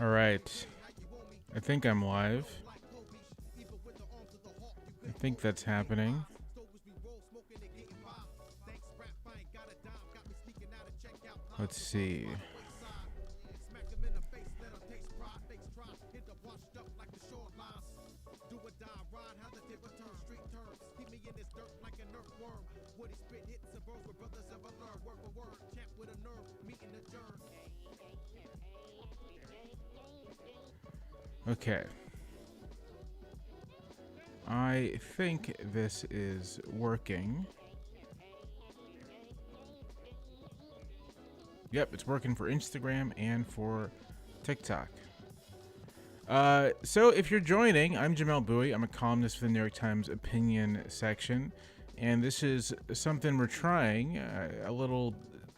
All right. I think I'm live. I think that's happening. Let's see. Okay. I think this is working. Yep, it's working for Instagram and for TikTok. So if you're joining, I'm Jamelle Bouie. I'm a columnist for the New York Times opinion section. And this is something we're trying, a little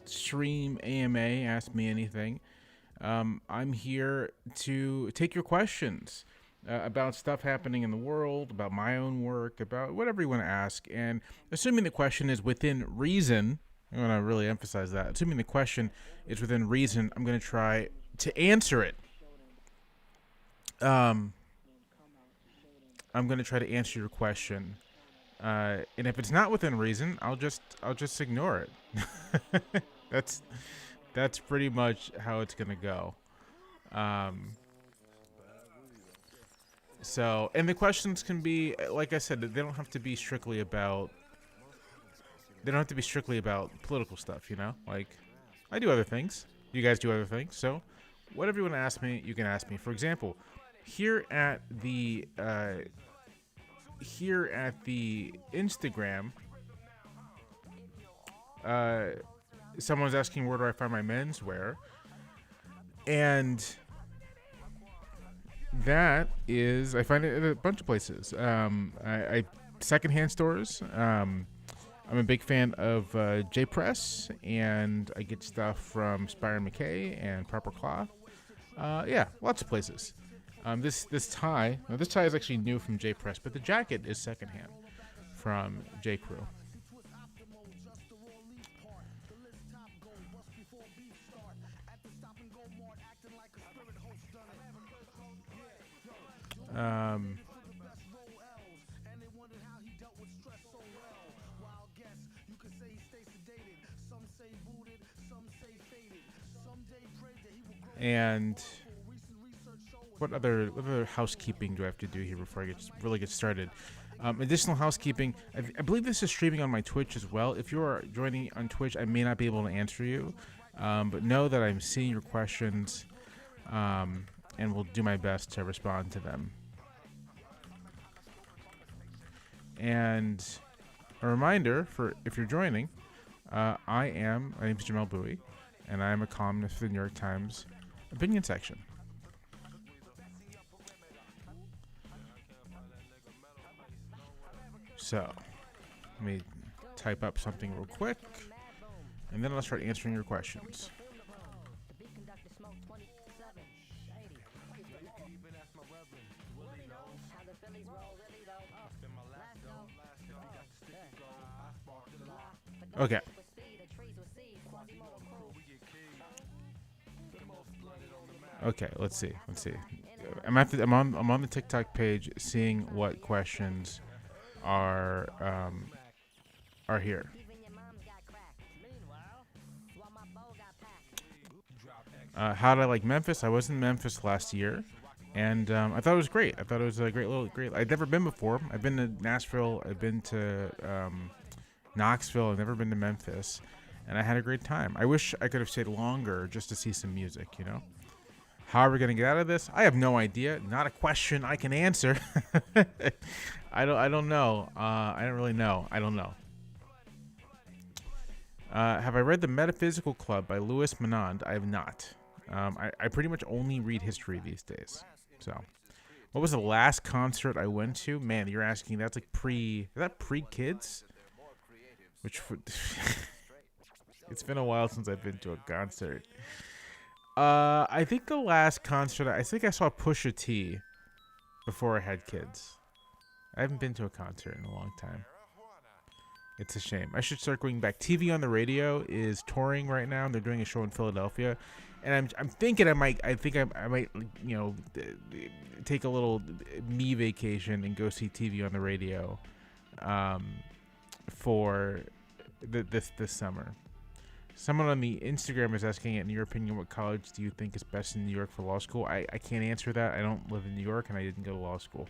stream AMA, Ask Me Anything. I'm here to take your questions about stuff happening in the world, about my own work, about whatever you want to ask. And assuming the question is within reason, I want to really emphasize that. Assuming the question is within reason, I'm going to try to answer it. I'm going to try to answer your question. And if it's not within reason, I'll just ignore it. That's pretty much how it's gonna go. So, and the questions can be, like I said, they don't have to be strictly about. They don't have to be strictly about political stuff, you know. Like, I do other things. You guys do other things. So, whatever you want to ask me, you can ask me. For example, here at the Instagram, someone's asking where do I find my menswear, and that is I find it at a bunch of places. I secondhand stores. I'm a big fan of J Press, and I get stuff from Spire McKay and Proper Cloth. Yeah, lots of places. This tie is actually new from J Press, but the jacket is secondhand from J Crew. And what other housekeeping do I have to do here before I really get started? Additional housekeeping. I believe this is streaming on my Twitch as well. If you are joining on Twitch, I may not be able to answer you, but know that I'm seeing your questions, and will do my best to respond to them. And a reminder for if you're joining, my name is Jamelle Bouie, and I am a columnist for the New York Times opinion section. So, let me type up something real quick, and then I'll start answering your questions. Okay. Okay, let's see. I'm on the TikTok page seeing what questions are here. How did I like Memphis? I was in Memphis last year, and I thought it was great. I thought it was a great. I'd never been before. I've been to Nashville. I've been to Knoxville. I've never been to Memphis, and I had a great time. I wish I could have stayed longer just to see some music, you know. How are we going to get out of this? I have no idea. Not a question I can answer. I don't know. I don't really know. I don't know. Have I read The Metaphysical Club by Louis Menand? I have not. I pretty much only read history these days. So, what was the last concert I went to? Man, you're asking. That's like is that pre-kids? Which it's been a while since I've been to a concert. I think the last concert, I think I saw Pusha T before I had kids. I haven't been to a concert in a long time. It's a shame. I should start going back. TV on the Radio is touring right now, and they're doing a show in Philadelphia. and I'm thinking I might take a little me vacation and go see TV on the radio, for this summer. Someone on the Instagram is asking, in your opinion, what college do you think is best in New York for law school? I can't answer that. I don't live in New York, and I didn't go to law school.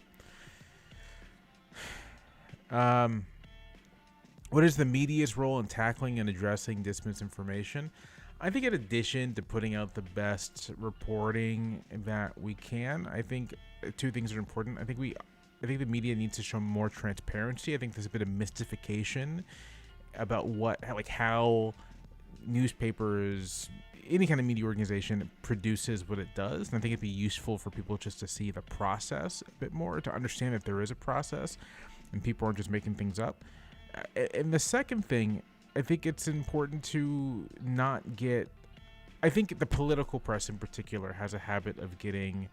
What is the media's role in tackling and addressing misinformation? I think in addition to putting out the best reporting that we can, I think two things are important. I think the media needs to show more transparency. I think there's a bit of mystification about how newspapers, any kind of media organization produces what it does. And I think it'd be useful for people just to see the process a bit more, to understand that there is a process and people aren't just making things up. And the second thing, I think it's important to not get, I think the political press in particular has a habit of getting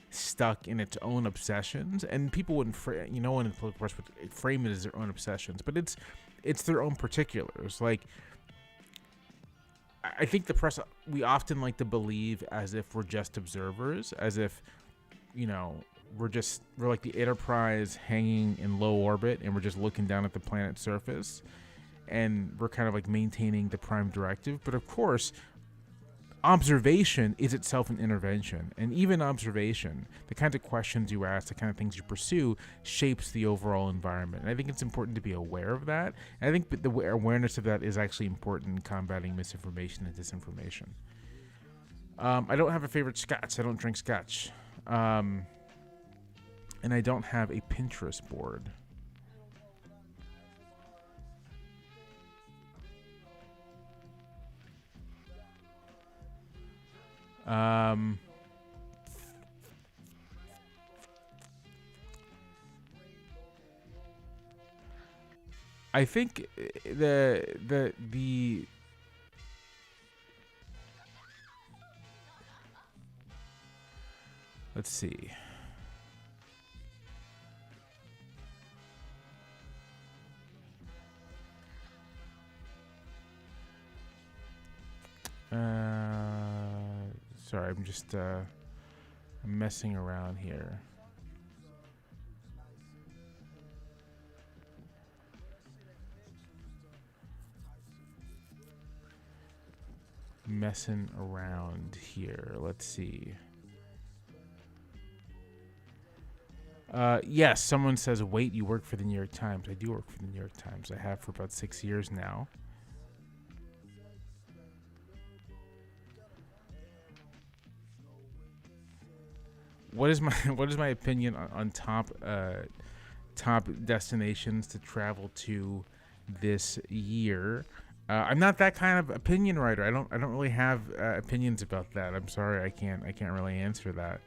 stuck in its own obsessions, and people wouldn't, no one in the political press would frame it as their own obsessions, but it's their own particulars. Like, I think the press, we often like to believe as if we're just observers, as if, we're like the Enterprise hanging in low orbit and we're just looking down at the planet's surface and we're kind of like maintaining the prime directive. But of course, observation is itself an intervention, and even observation, the kinds of questions you ask, the kind of things you pursue, shapes the overall environment. And I think it's important to be aware of that. And I think the awareness of that is actually important in combating misinformation and disinformation. I don't have a favorite scotch. I don't drink scotch. And I don't have a Pinterest board. I think the let's see. Sorry, I'm just messing around here. Let's see. Yes, someone says, wait, you work for the New York Times. I do work for the New York Times. I have for about 6 years now. What is my opinion on top destinations to travel to this year? I'm not that kind of opinion writer. I don't really have opinions about that. I'm sorry, I can't really answer that.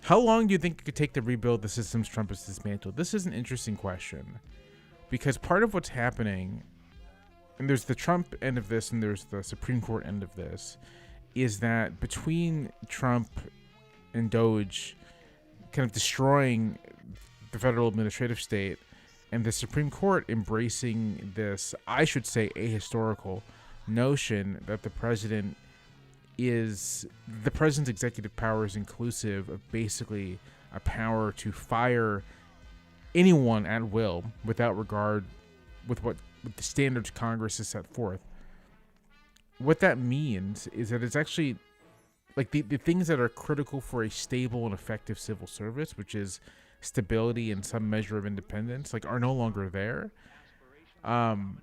How long do you think it could take to rebuild the systems Trump has dismantled? This is an interesting question, because part of what's happening, and there's the Trump end of this and there's the Supreme Court end of this, is that between Trump and Doge kind of destroying the federal administrative state, and the Supreme Court embracing this, I should say, ahistorical notion that the president's executive power is inclusive of basically a power to fire anyone at will without regard with the standards Congress has set forth. What that means is that it's actually like the things that are critical for a stable and effective civil service, which is stability and some measure of independence, like, are no longer there. And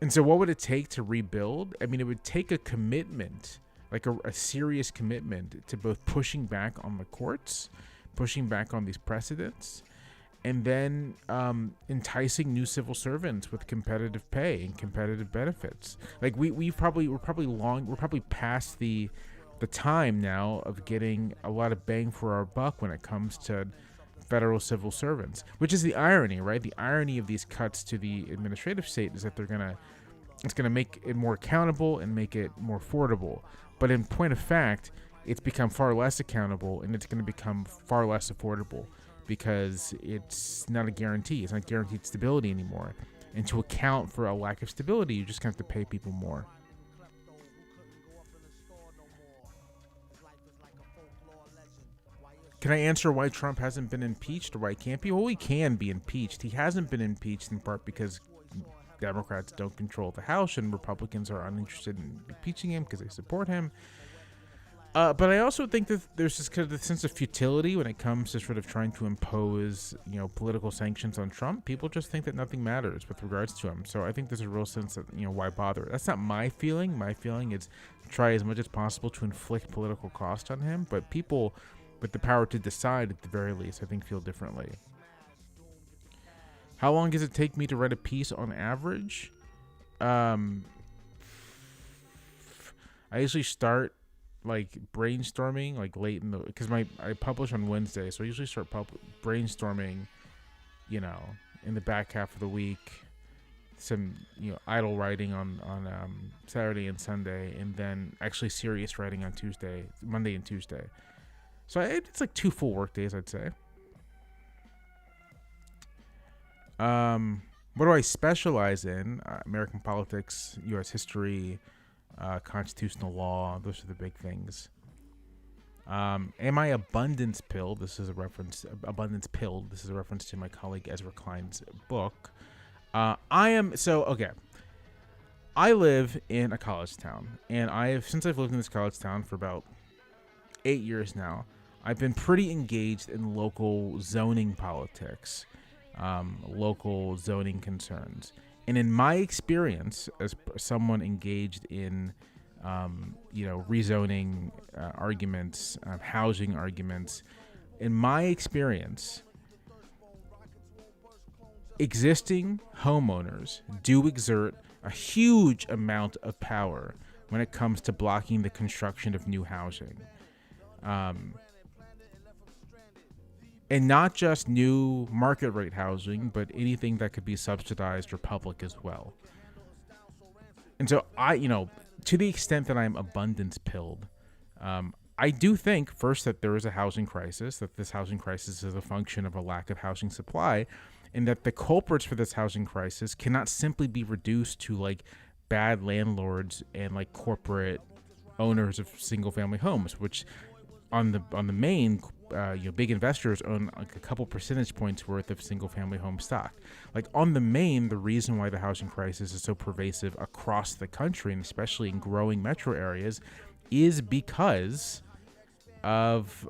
so what would it take to rebuild? I mean, it would take a commitment, like a serious commitment to both pushing back on the courts, pushing back on these precedents, and then enticing new civil servants with competitive pay and competitive benefits. Like we're probably past the time now of getting a lot of bang for our buck when it comes to federal civil servants, which is the irony, right? The irony of these cuts to the administrative state is that it's gonna make it more accountable and make it more affordable. But in point of fact, it's become far less accountable and it's going to become far less affordable because it's not a guarantee. It's not guaranteed stability anymore. And to account for a lack of stability, you just have to pay people more. Can I answer why Trump hasn't been impeached or why he can't be? Well, he can be impeached. He hasn't been impeached in part because Democrats don't control the House and Republicans are uninterested in impeaching him because they support him. But I also think that there's this kind of sense of futility when it comes to sort of trying to impose, political sanctions on Trump. People just think that nothing matters with regards to him. So I think there's a real sense that, why bother? That's not my feeling. My feeling is try as much as possible to inflict political cost on him. But people with the power to decide, at the very least, I think feel differently. How long does it take me to write a piece on average? I usually start brainstorming late in the, because I publish on Wednesday, so I usually start brainstorming, in the back half of the week, some idle writing on Saturday and Sunday, and then actually serious writing on Monday and Tuesday. So it's 2 full work days, I'd say. What do I specialize in? American politics, U.S. history, constitutional law. Those are the big things. Am I abundance pilled? This is a reference. Abundance pilled. This is a reference to my colleague Ezra Klein's book. I am. So okay. I live in a college town, and since I've lived in this college town for about 8 years now, I've been pretty engaged in local zoning politics, local zoning concerns. And in my experience, as someone engaged in, rezoning arguments, housing arguments, in my experience, existing homeowners do exert a huge amount of power when it comes to blocking the construction of new housing. And not just new market rate housing, but anything that could be subsidized or public as well. And so to the extent that I'm abundance pilled, I do think first that there is a housing crisis, that this housing crisis is a function of a lack of housing supply, and that the culprits for this housing crisis cannot simply be reduced to bad landlords and corporate owners of single family homes, which on the main, big investors own a couple percentage points worth of single family home stock. On the main, the reason why the housing crisis is so pervasive across the country, and especially in growing metro areas, is because of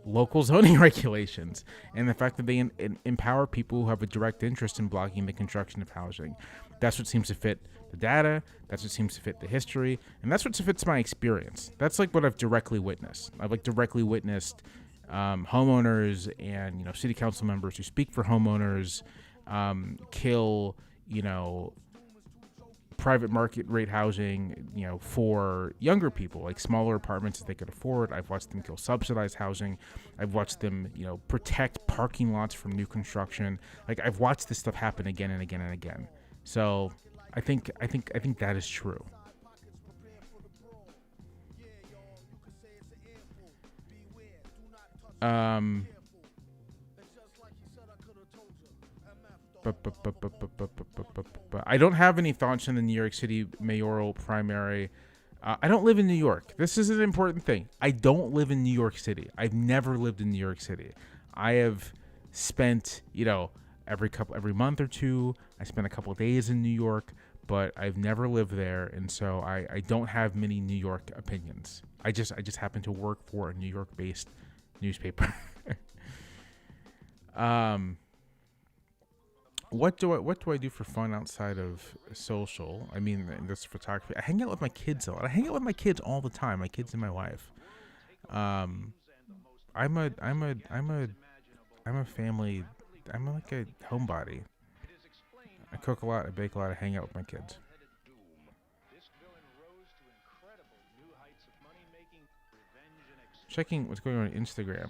local zoning regulations and the fact that they empower people who have a direct interest in blocking the construction of housing. That's what seems to fit the data. That's what seems to fit the history. And that's what fits my experience. That's what I've directly witnessed. I've directly witnessed homeowners and, city council members who speak for homeowners kill, private market rate housing, for younger people, smaller apartments that they could afford. I've watched them kill subsidized housing. I've watched them, protect parking lots from new construction. I've watched this stuff happen again and again and again. So I think that is true. But I don't have any thoughts on the New York City mayoral primary. I don't live in New York. This is an important thing. I don't live in New York City. I've never lived in New York City. I have spent, every month or two, I spent a couple of days in New York, but I've never lived there, and so I don't have many New York opinions. I just happen to work for a New York-based newspaper. What do I do for fun outside of social? I mean, this photography. I hang out with my kids a lot. I hang out with my kids all the time. My kids and my wife. I'm a family. I'm like a homebody. I cook a lot. I bake a lot. I hang out with my kids. Checking what's going on Instagram.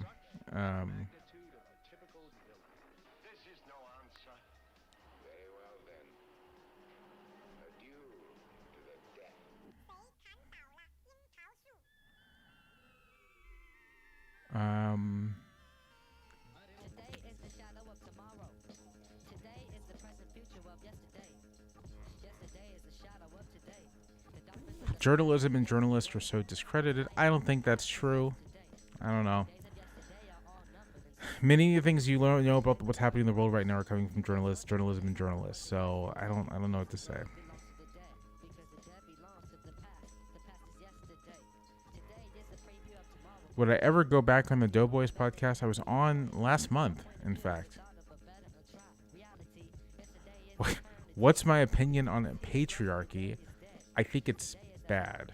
Journalism and journalists are so discredited. I don't think that's true. I don't know. Many of the things you learn, about what's happening in the world right now are coming from journalism, and journalists. So I don't know what to say. Would I ever go back on the Doughboys podcast? I was on last month, in fact. What's my opinion on patriarchy? I think it's bad.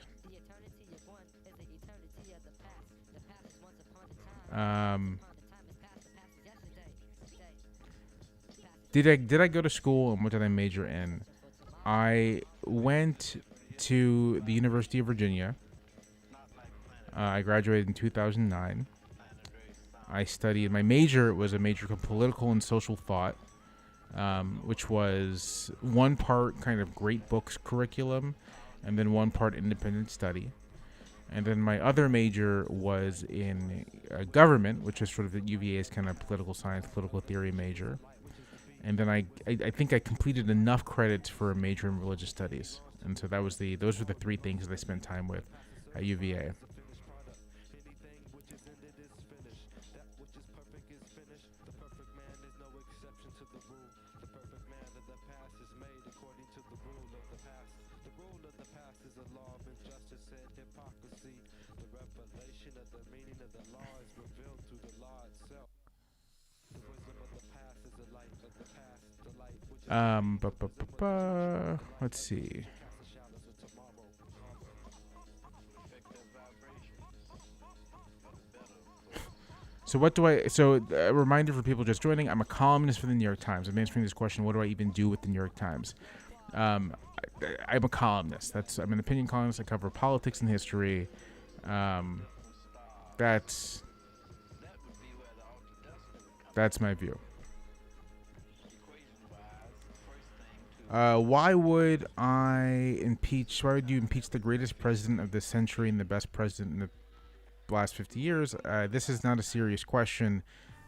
Did I go to school, and what did I major in? I went to the University of Virginia. I graduated in 2009. I studied, my major was a major of political and social thought, which was one part kind of great books curriculum, and then one part independent study. And then my other major was in government, which is sort of the UVA's kind of political science, political theory major. And then I think I completed enough credits for a major in religious studies. And so those were the three things that I spent time with at UVA. Let's see. So a reminder for people just joining, I'm a columnist for the New York Times. I'm answering this question, what do I even do with the New York Times? I'm a columnist. I'm an opinion columnist. I cover politics and history. That's my view. Why would you impeach the greatest president of the century and the best president in the last 50 years? This is not a serious question,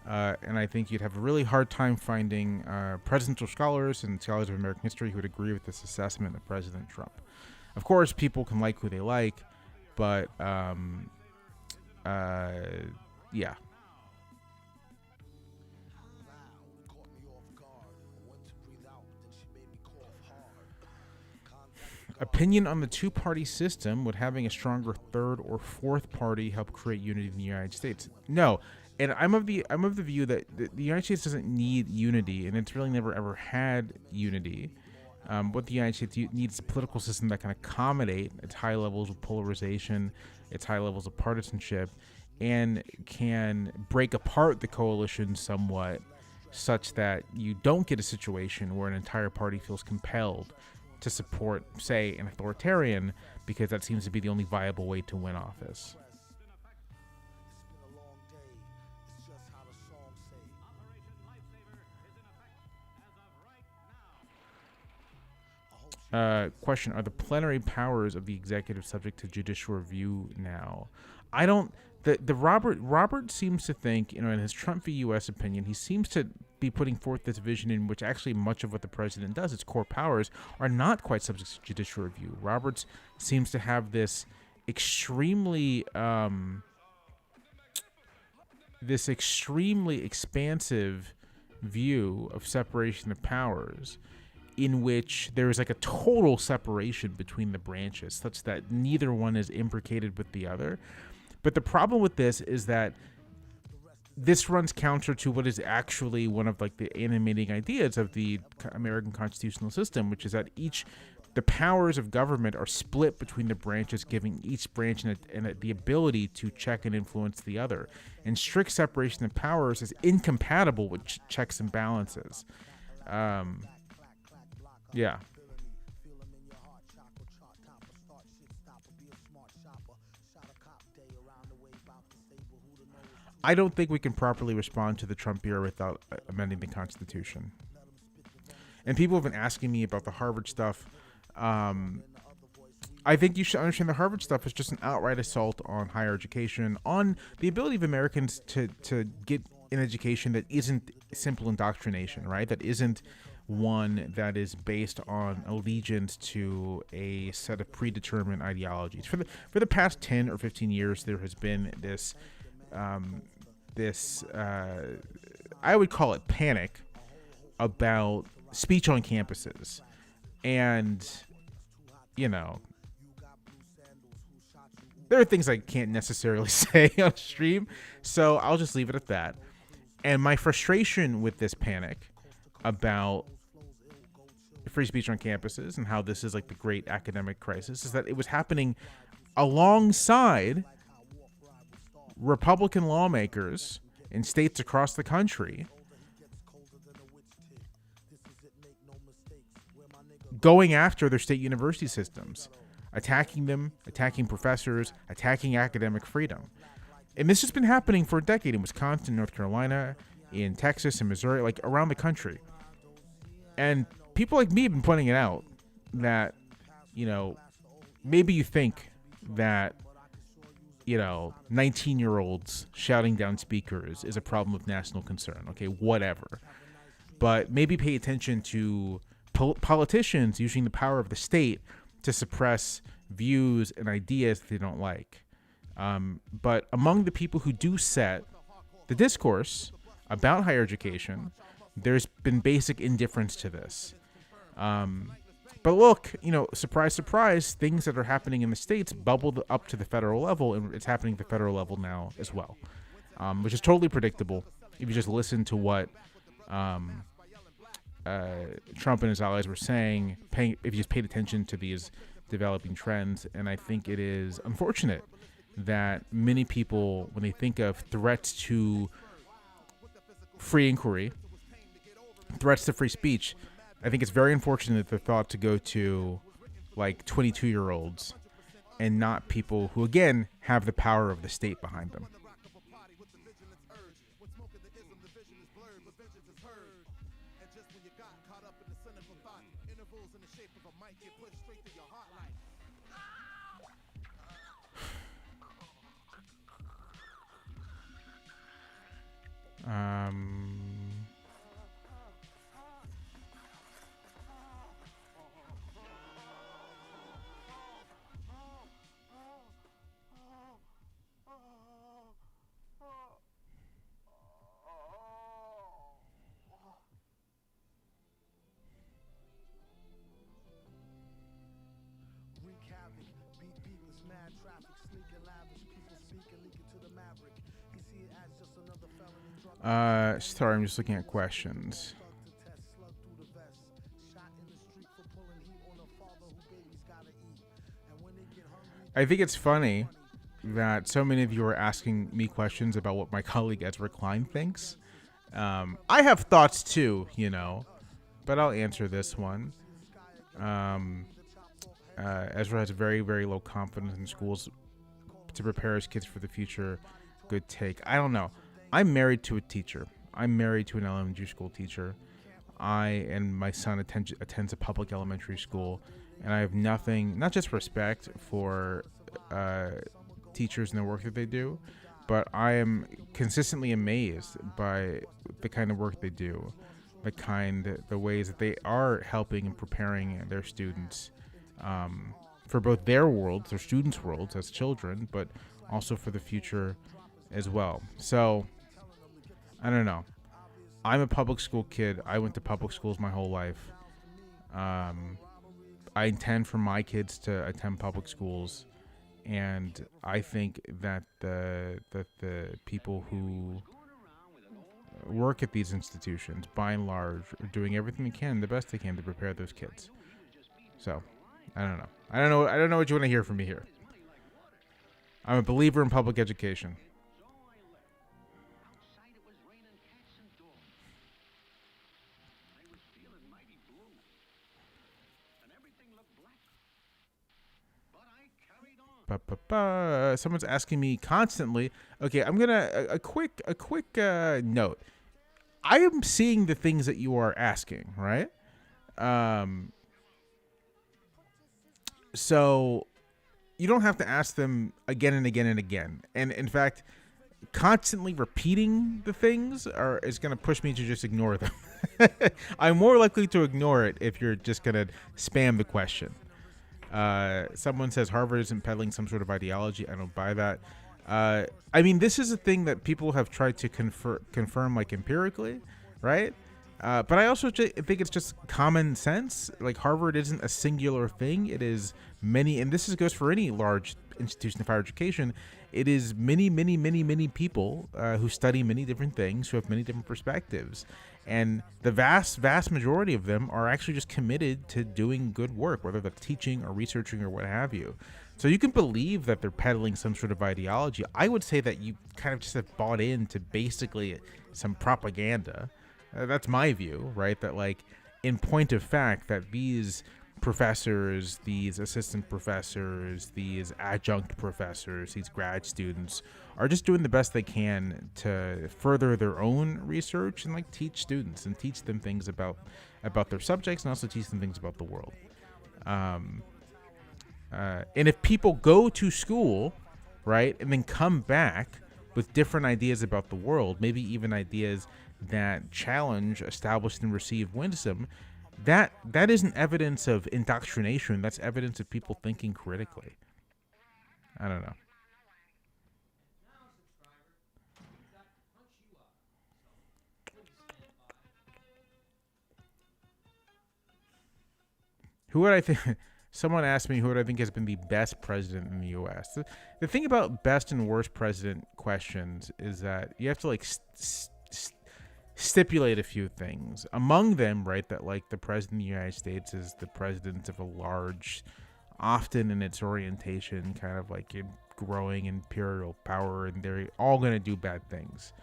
and I think you'd have a really hard time finding presidential scholars and scholars of American history who would agree with this assessment of President Trump. Of course, people can like who they like, but yeah. Opinion on the two-party system, would having a stronger third or fourth party help create unity in the United States? No, and I'm of the view that the United States doesn't need unity, and it's really never ever had unity. What the United States needs is a political system that can accommodate its high levels of polarization, its high levels of partisanship, and can break apart the coalition somewhat, such that you don't get a situation where an entire party feels compelled to support, say, an authoritarian, because that seems to be the only viable way to win office. Question: are the plenary powers of the executive subject to judicial review now? I don't. Robert seems to think, in his Trump v. U.S. opinion, he seems to be putting forth this vision in which actually much of what the president does, its core powers, are not quite subject to judicial review. Roberts seems to have this extremely expansive view of separation of powers, in which there is like a total separation between the branches, such that neither one is imbricated with the other. But the problem with this is that this runs counter to what is actually one of like the animating ideas of the American constitutional system, which is that the powers of government are split between the branches, giving each branch the ability to check and influence the other. And strict separation of powers is incompatible with checks and balances. Yeah. I don't think we can properly respond to the Trump era without amending the Constitution. And people have been asking me about the Harvard stuff. I think you should understand the Harvard stuff is just an outright assault on higher education, on the ability of Americans to get an education that isn't simple indoctrination, right? That isn't one that is based on allegiance to a set of predetermined ideologies. For the past 10 or 15 years, there has been this this, I would call it panic about speech on campuses. And, you know, there are things I can't necessarily say on stream, so I'll just leave it at that. And my frustration with this panic about free speech on campuses and how this is like the great academic crisis is that it was happening alongside Republican lawmakers in states across the country going after their state university systems, attacking them, attacking professors, attacking academic freedom. And this has been happening for a decade in Wisconsin, North Carolina, in Texas and Missouri, like around the country. And people like me have been pointing it out that, you know, maybe you think that, you know, 19-year-olds shouting down speakers is a problem of national concern. Okay, whatever. But maybe pay attention to politicians using the power of the state to suppress views and ideas that they don't like. But among the people who do set the discourse about higher education, there's been basic indifference to this. But look, you know, surprise, surprise, things that are happening in the states bubbled up to the federal level, and it's happening at the federal level now as well, which is totally predictable if you just listen to what Trump and his allies were saying, if you just paid attention to these developing trends. And I think it is unfortunate that many people, when they think of threats to free inquiry, threats to free speech, I think it's very unfortunate that they're thought to go to like 22-year-olds and not people who, again, have the power of the state behind them. Sorry, I'm just looking at questions. I think it's funny that so many of you are asking me questions about what my colleague Ezra Klein thinks. I have thoughts too, you know, but I'll answer this one. Ezra has very, very low confidence in schools to prepare his kids for the future. Good take. I don't know. I'm married to a teacher. I'm married to an elementary school teacher. I and my son attends a public elementary school, and I have nothing, not just respect for teachers and the work that they do, but I am consistently amazed by the kind of work they do, the ways that they are helping and preparing their students for both their worlds, their students' worlds as children, but also for the future as well. So, I don't know. I'm a public school kid. I went to public schools my whole life. I intend for my kids to attend public schools, and I think that the people who work at these institutions, by and large, are doing everything they can, the best they can, to prepare those kids. So, I don't know. I don't know what you want to hear from me here. I'm a believer in public education. Someone's asking me constantly. Okay, I'm gonna a quick note. I am seeing the things that you are asking, right? So you don't have to ask them again and again and again. And in fact, constantly repeating the things is going to push me to just ignore them. I'm more likely to ignore it if you're just going to spam the question. Someone says Harvard isn't peddling some sort of ideology. I don't buy that. I mean, this is a thing that people have tried to confirm like empirically, right? But I also think it's just common sense. Like Harvard isn't a singular thing; it is many, and goes for any large institution of higher education. It is many, many, many, many people who study many different things, who have many different perspectives, and the vast, vast majority of them are actually just committed to doing good work, whether that's teaching or researching or what have you. So you can believe that they're peddling some sort of ideology. I would say that you kind of just have bought into basically some propaganda. That's my view, right? That like, in point of fact, that these professors, these assistant professors, these adjunct professors, these grad students are just doing the best they can to further their own research and like teach students and teach them things about their subjects and also teach them things about the world. And if people go to school, right, and then come back with different ideas about the world, maybe even ideas that challenge established and received wisdom, that isn't evidence of indoctrination. That's evidence of people thinking critically. I don't know. Who would I think? Someone asked me who would I think has been the best president in the U.S. The thing about best and worst president questions is that you have to like stipulate a few things. Among them, right, that like the president of the United States is the president of a large, often in its orientation, kind of like a growing imperial power, and they're all going to do bad things.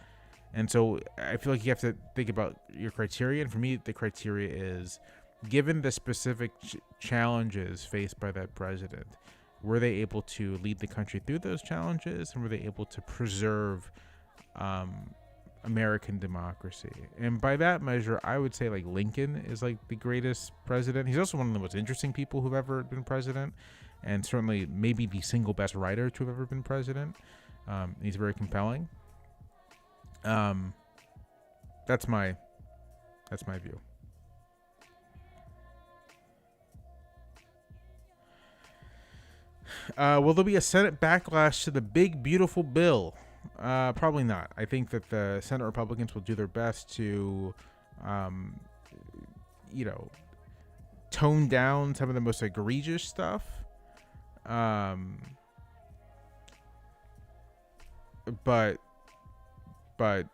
And so I feel like you have to think about your criteria. And for me, the criteria is, given the specific challenges faced by that president, were they able to lead the country through those challenges, and were they able to preserve American democracy? And by that measure, I would say like Lincoln is like the greatest president. He's also one of the most interesting people who've ever been president, and certainly maybe the single best writer to have ever been president. He's very compelling. That's my view. Will there be a Senate backlash to the big, beautiful bill? Probably not. I think that the Senate Republicans will do their best to, tone down some of the most egregious stuff. But I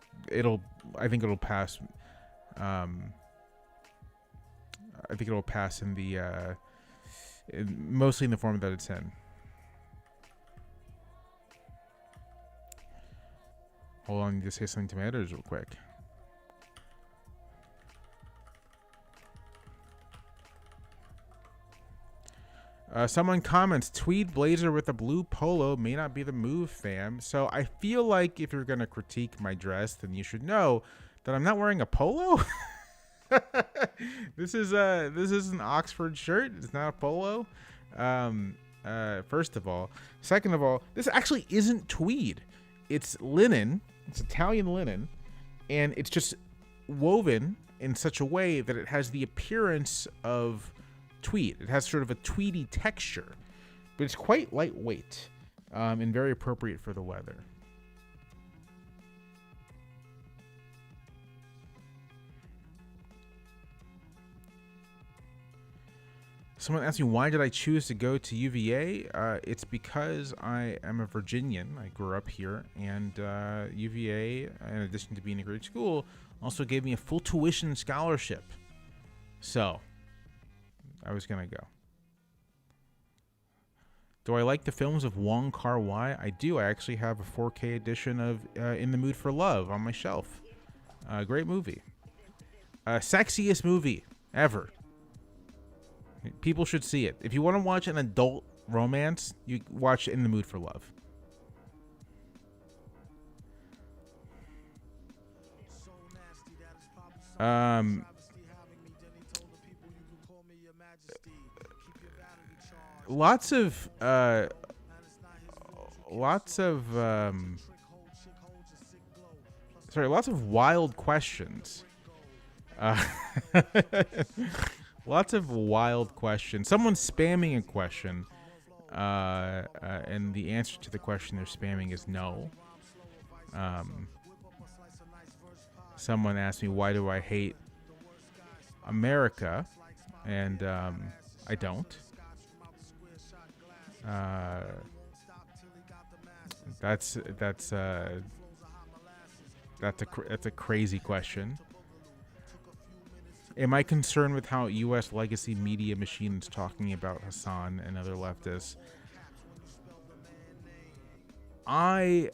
think it'll pass. I think it'll pass in the, mostly in the form that it's in. Hold on, just say something to my editors real quick. Someone comments, tweed blazer with a blue polo may not be the move, fam. So I feel like if you're going to critique my dress, then you should know that I'm not wearing a polo. This is an Oxford shirt. It's not a polo. First of all. Second of all, this actually isn't tweed. It's linen. It's Italian linen, and it's just woven in such a way that it has the appearance of tweed. It has sort of a tweedy texture, but it's quite lightweight and very appropriate for the weather. Someone asked me, why did I choose to go to UVA? It's because I am a Virginian. I grew up here, and UVA, in addition to being a great school, also gave me a full tuition scholarship. So, I was going to go. Do I like the films of Wong Kar-wai? I do. I actually have a 4K edition of In the Mood for Love on my shelf. Great movie. Sexiest movie ever. People should see it. If you want to watch an adult romance, you watch In the Mood for Love. Lots of wild questions. Lots of wild questions. Someone's spamming a question. And the answer to the question they're spamming is no. Someone asked me, why do I hate America? And I don't. That's a crazy question. Am I concerned with how U.S. legacy media machines talking about Hassan and other leftists? I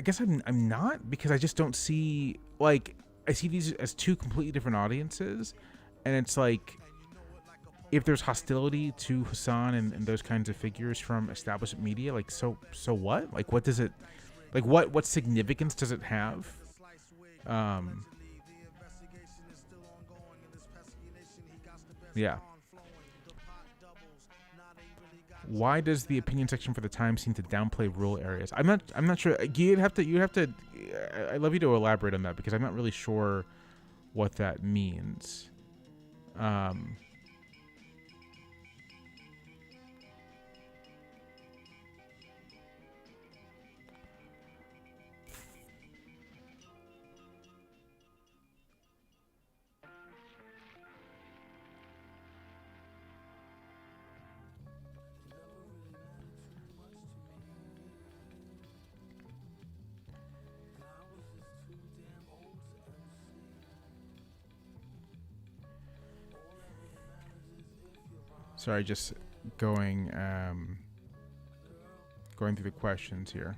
guess I'm not, because I just don't see, like, I see these as two completely different audiences, and it's like, if there's hostility to Hassan and those kinds of figures from establishment media, like, so what? Like, what does it, like, what significance does it have? Yeah. Why does the opinion section for the Times seem to downplay rural areas? I'm not sure. You'd have to. I'd love you to elaborate on that, because I'm not really sure what that means. Sorry, just going through the questions here.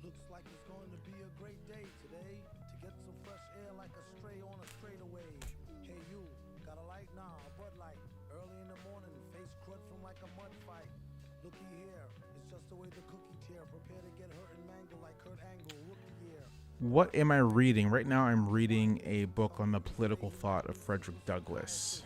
Looks like it's going to be a great day today to get some fresh air like a stray on a straightaway. Hey, you got a light? Nah, a Bud Light. Early in the morning, face crud from like a mud fight. Looky here, it's just the way the cookie tear. Prepare to get hurt and mangled like Kurt Angle. Rookie year. What am I reading? Right now I'm reading a book on the political thought of Frederick Douglass.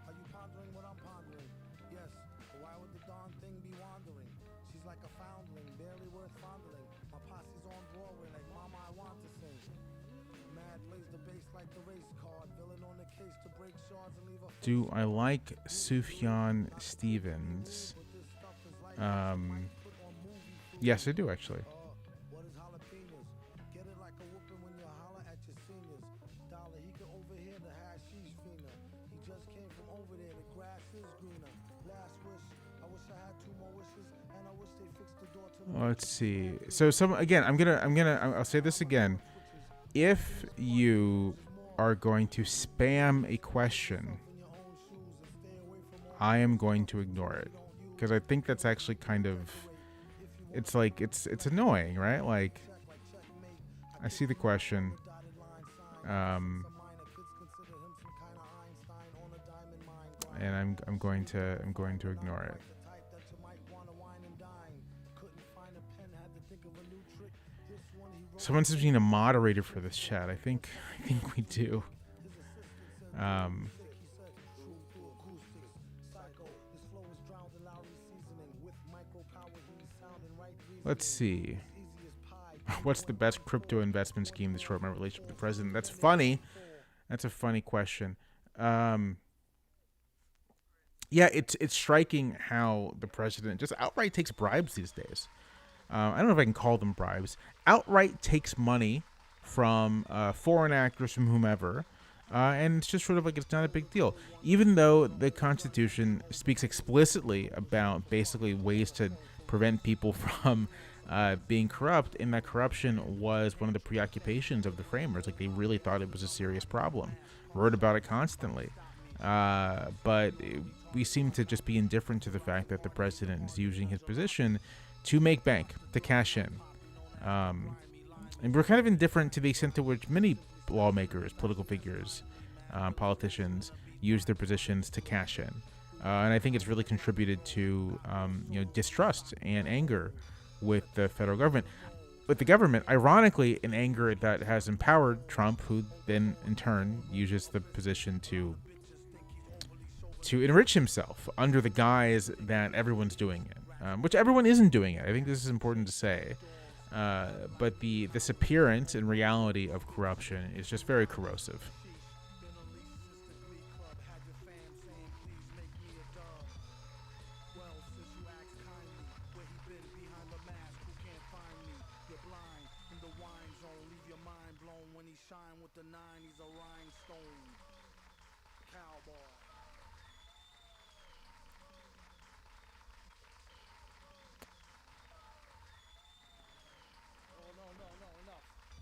Are you pondering what I'm pondering? Yes, but why would the darn thing be wandering? She's like a foundling, barely worth fondling. My posse's on Broadway like Mama, I want to sing. Mad plays the bass like the race card. Villain on the case to break shards and leave a... Do I like Sufjan Stevens? Yes, I do, actually. Let's see. So I'll say this again. If you are going to spam a question, I am going to ignore it, because I think that's actually kind of, it's like, it's annoying, right? Like, I see the question. And I'm going to ignore it. Someone says we need a moderator for this chat. I think we do. Let's see. What's the best crypto investment scheme to short my relationship with the president? That's funny. That's a funny question. Yeah, it's striking how the president just outright takes bribes these days. I don't know if I can call them bribes. Outright takes money from foreign actors, from whomever, and it's just sort of like it's not a big deal. Even though the Constitution speaks explicitly about basically ways to prevent people from being corrupt, and that corruption was one of the preoccupations of the framers. Like, they really thought it was a serious problem, wrote about it constantly. But we seem to just be indifferent to the fact that the president is using his position to make bank, to cash in. And we're kind of indifferent to the extent to which many lawmakers, political figures, politicians use their positions to cash in. And I think it's really contributed to distrust and anger with the federal government. With the government, ironically, an anger that has empowered Trump, who then in turn uses the position to enrich himself under the guise that everyone's doing it. Which everyone isn't doing it. I think this is important to say. But this appearance and reality of corruption is just very corrosive.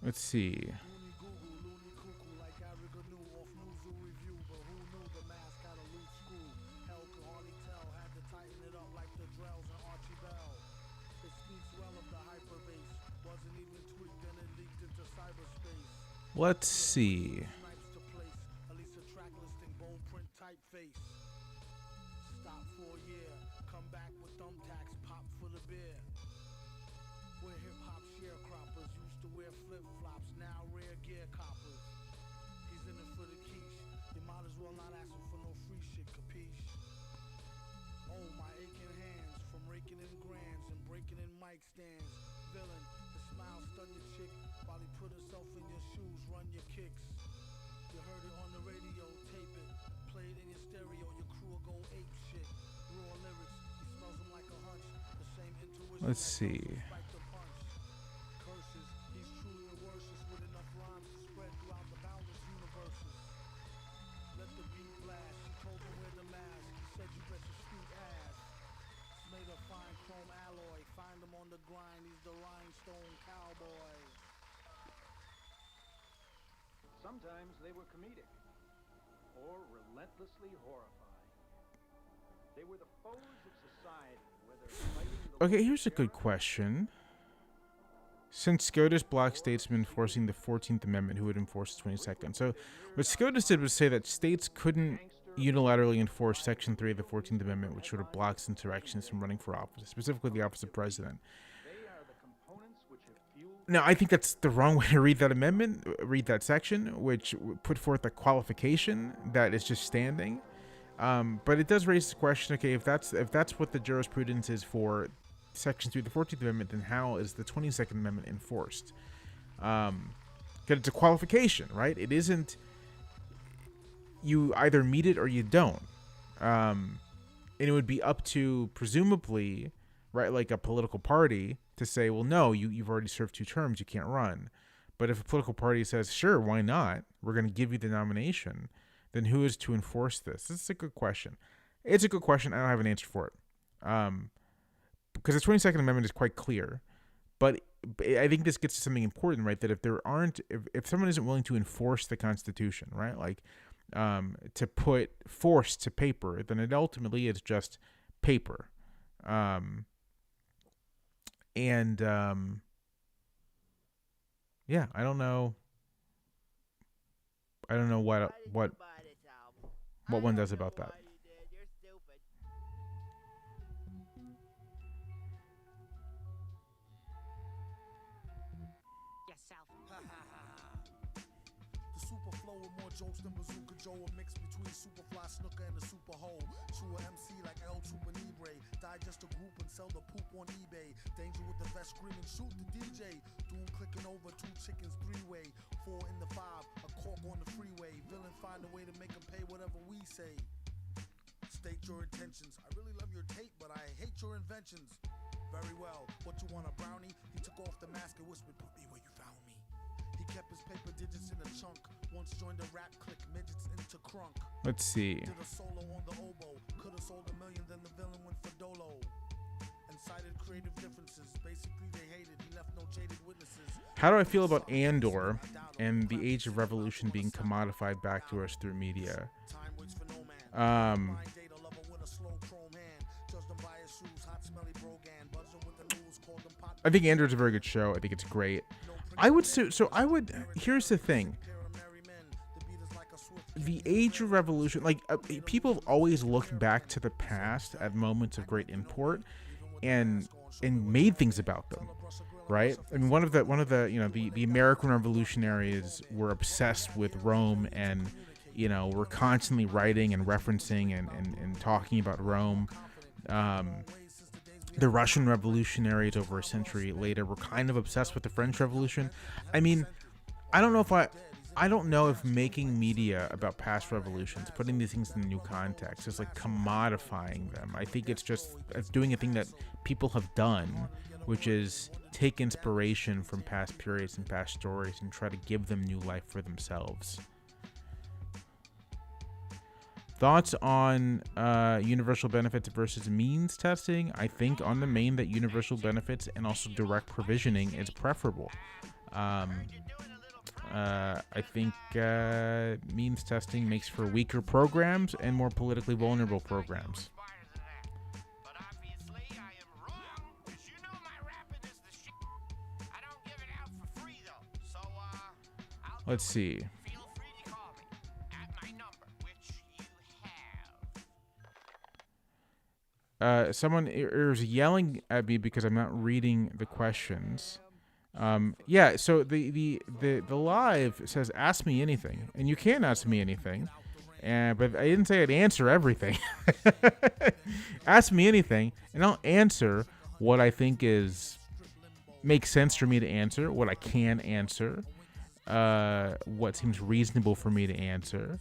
Let's see. Let's see. Let's see. Sometimes they were comedic or relentlessly horrifying. They were the foes of society, whether fighting the Okay, here's a good question. Since SCOTUS blocked states from enforcing the 14th Amendment, who would enforce the 22nd? So what SCOTUS did was say that states couldn't unilaterally enforce Section 3 of the 14th Amendment, which sort of blocks insurrectionists from running for office, specifically the office of president. Now, I think that's the wrong way to read that amendment, read that section, which put forth a qualification that is just standing. But it does raise the question, okay, if that's what the jurisprudence is for Section 3 of the 14th Amendment, then how is the 22nd Amendment enforced? Because it's a qualification, right? It isn't you either meet it or you don't. And it would be up to, presumably, right, like a political party to say, well, no, you've already served 2 terms, you can't run. But if a political party says, sure, why not? We're going to give you the nomination, then who is to enforce this? This is a good question. It's a good question. I don't have an answer for it. Because the 22nd Amendment is quite clear. But I think this gets to something important, right? That if someone isn't willing to enforce the Constitution, right? Like, to put force to paper, then it ultimately is just paper. Yeah, I don't know what one does about that. Jokes than Bazooka Joe, a mix between Superfly Snooker and the Super Hole. True MC like El Chupa Libre. Digest a group and sell the poop on eBay. Danger with the vest screaming, shoot the DJ. Doom clicking over, 2 chickens 3-way. 4 in the 5, a cork on the freeway. Villain find a way to make them pay whatever we say. State your intentions. I really love your tape, but I hate your inventions. Very well. What you want, a brownie? He took off the mask and whispered, put me where you found me. He kept his paper digits in a chunk. Once joined a rap click, midgets into crunk. Let's see. Did a solo on the oboe. Could have sold $1 million, then the villain went for Dolo. And cited creative differences. Basically, they hated. He left no jaded witnesses. How do I feel about Andor and the age of revolution being commodified back to us through media? I think Andor's a very good show. I think it's great. Here's the thing. The age of revolution, people have always looked back to the past at moments of great import and made things about them, right? I mean, one of the the American revolutionaries were obsessed with Rome and, were constantly writing and referencing and talking about Rome. The Russian revolutionaries over a century later were kind of obsessed with the French Revolution. I mean, I don't know if making media about past revolutions, putting these things in a new context, is like commodifying them. I think it's just doing a thing that people have done which is take inspiration from past periods and past stories and try to give them new life for themselves. Thoughts on universal benefits versus means testing? I think on the main that universal benefits and also direct provisioning is preferable. I think means testing makes for weaker programs and more politically vulnerable programs. Let's see. Someone is yelling at me because I'm not reading the questions. Yeah, so the live says ask me anything, and you can ask me anything, but I didn't say I'd answer everything. Ask me anything, and I'll answer what I think makes sense for me to answer, what I can answer, what seems reasonable for me to answer.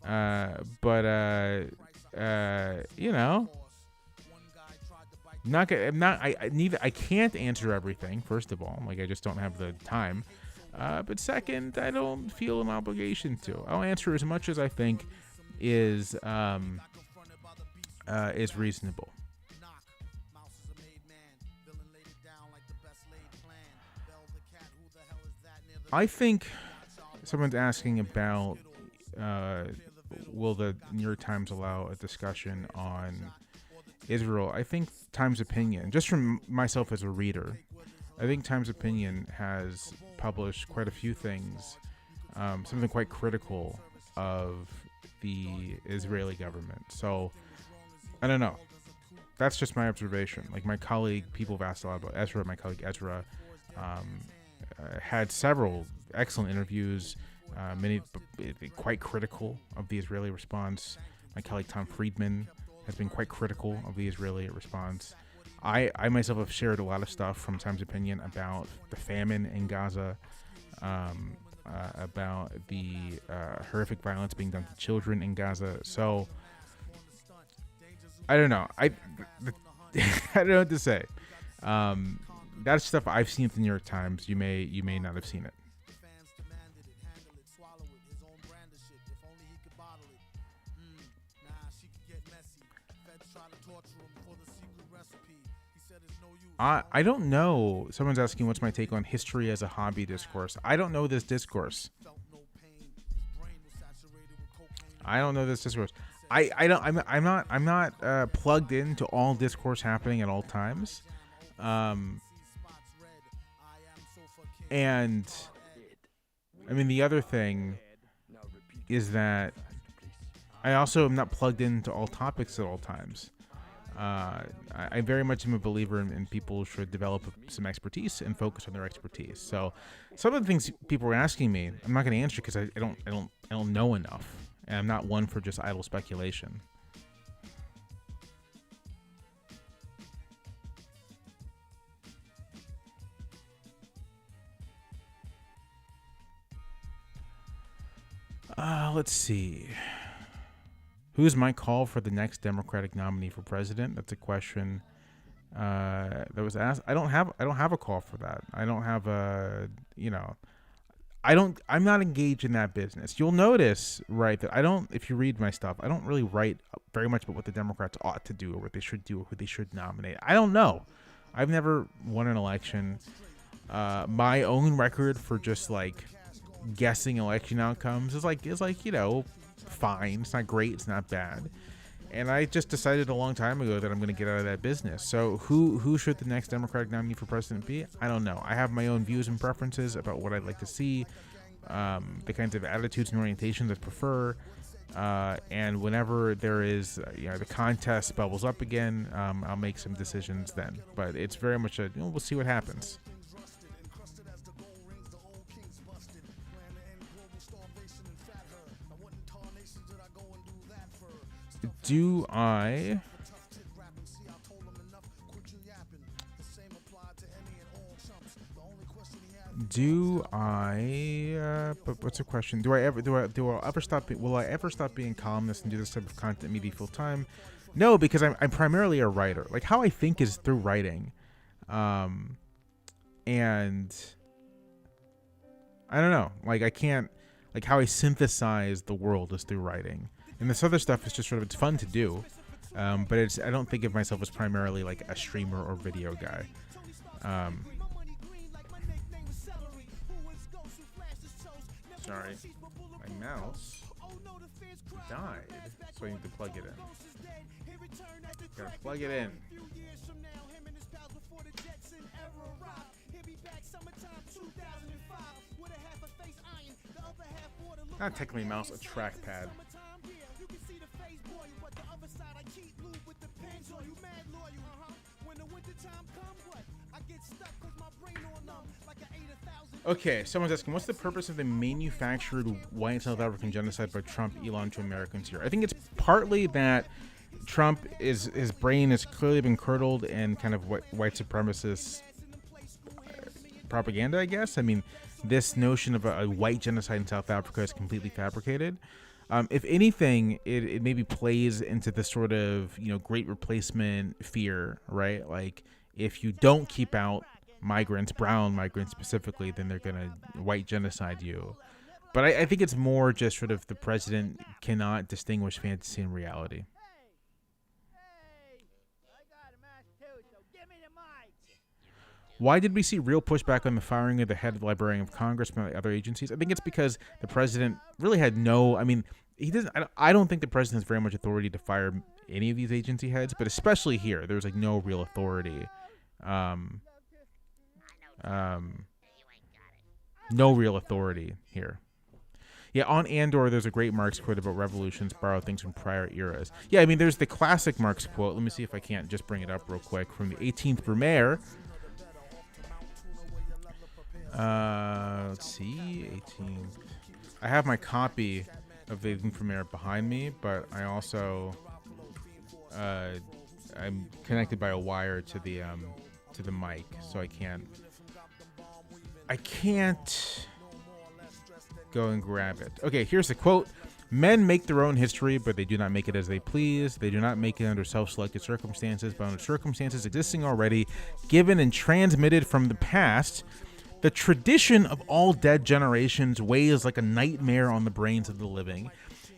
But you know. I can't answer everything, first of all. Like, I just don't have the time. But second, I don't feel an obligation to. I'll answer as much as I think is reasonable. I think someone's asking about will the New York Times allow a discussion on Israel. I think Times Opinion, just from myself as a reader, I think Times Opinion has published quite a few things, something quite critical of the Israeli government. So, I don't know. That's just my observation. Like, my colleague, people have asked a lot about Ezra. My colleague Ezra had several excellent interviews, many quite critical of the Israeli response. My colleague Tom Friedman has been quite critical of the Israeli response. I myself have shared a lot of stuff from Times Opinion about the famine in Gaza, about the horrific violence being done to children in Gaza. So, I don't know. I don't know what to say. That's stuff I've seen at the New York Times. You may not have seen it. I don't know. Someone's asking what's my take on history as a hobby discourse. I don't know this discourse. I'm not plugged into all discourse happening at all times. And I mean, the other thing is that I also am not plugged into all topics at all times. I very much am a believer in people should develop some expertise and focus on their expertise. So some of the things people are asking me, I'm not going to answer because I don't know enough, and I'm not one for just idle speculation. Let's see. Who's my call for the next Democratic nominee for president? That's a question that was asked. I don't have a call for that. I don't have I'm not engaged in that business. You'll notice, right, that if you read my stuff, I don't really write very much about what the Democrats ought to do or what they should do or who they should nominate. I don't know. I've never won an election. My own record for just like guessing election outcomes is like fine. It's not great. It's not bad. And I just decided a long time ago that I'm going to get out of that business. So who should the next Democratic nominee for president be? I don't know. I have my own views and preferences about what I'd like to see, the kinds of attitudes and orientations I prefer. And whenever there is, the contest bubbles up again, I'll make some decisions then. But it's very much we'll see what happens. Do I but what's the question? Will I ever stop being columnist and do this type of content media full time? No, because I'm primarily a writer. Like, how I think is through writing. And I don't know, like I can't, like how I synthesize the world is through writing, and this other stuff is just sort of, it's fun to do, but it's, I don't think of myself as primarily like a streamer or video guy. Sorry, my mouse died, so I need to plug it in. Gotta plug it in. Not technically a mouse, a trackpad. Okay, someone's asking, what's the purpose of the manufactured white South African genocide by Trump, Elon to Americans here? I think it's partly that Trump his brain has clearly been curdled in kind of white supremacist propaganda, I guess. I mean, this notion of a white genocide in South Africa is completely fabricated. If anything, it maybe plays into the sort of, great replacement fear, right? Like, if you don't keep out migrants, brown migrants specifically, then they're going to white genocide you. But I think it's more just sort of the president cannot distinguish fantasy and reality. Why did we see real pushback on the firing of the head of the Librarian of Congress from other agencies? I think it's because the president really had no, I mean, he doesn't, I don't think the president has very much authority to fire any of these agency heads, but especially here, there's like no real authority. No real authority here. Yeah, on Andor, there's a great Marx quote about revolutions borrow things from prior eras. Yeah, I mean, there's the classic Marx quote. Let me see if I can't just bring it up real quick from the 18th Brumaire. Let's see, 18th. I have my copy of the 18th Brumaire behind me, but I also I'm connected by a wire to the mic, so I can't go and grab it. Okay, here's the quote. Men make their own history, but they do not make it as they please. They do not make it under self-selected circumstances, but under circumstances existing already, given and transmitted from the past. The tradition of all dead generations weighs like a nightmare on the brains of the living.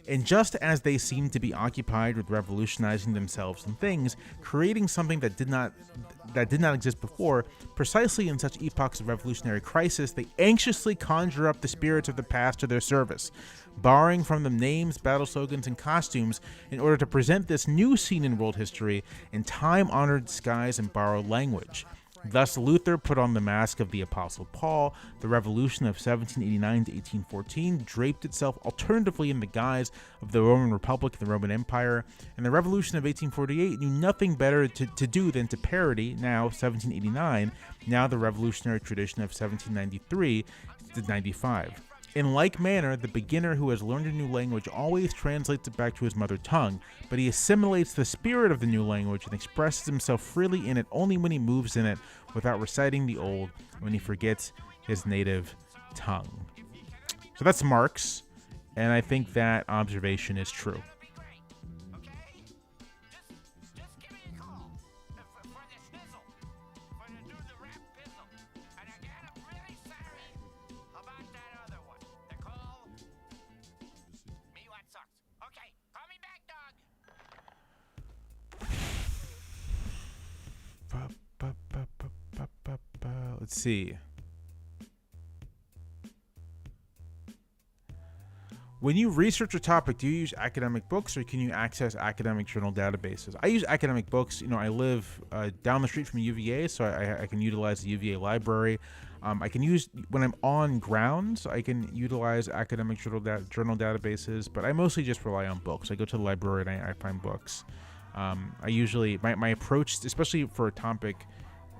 And just as they seem to be occupied with revolutionizing themselves and things, creating something that did not exist before, precisely in such epochs of revolutionary crisis, they anxiously conjure up the spirits of the past to their service, borrowing from them names, battle slogans, and costumes in order to present this new scene in world history in time-honored disguise and borrowed language. Thus, Luther put on the mask of the Apostle Paul. The revolution of 1789 to 1814 draped itself alternatively in the guise of the Roman Republic and the Roman Empire, and the revolution of 1848 knew nothing better to do than to parody, now 1789, now the revolutionary tradition of 1793 to 95. In like manner, the beginner who has learned a new language always translates it back to his mother tongue, but he assimilates the spirit of the new language and expresses himself freely in it only when he moves in it without reciting the old, when he forgets his native tongue. So that's Marx, and I think that observation is true. Let's see. When you research a topic, do you use academic books or can you access academic journal databases? I use academic books. I live down the street from UVA, so I can utilize the UVA library. I can use, when I'm on grounds, I can utilize academic journal databases, but I mostly just rely on books. I go to the library and I find books. I usually, my approach, especially for a topic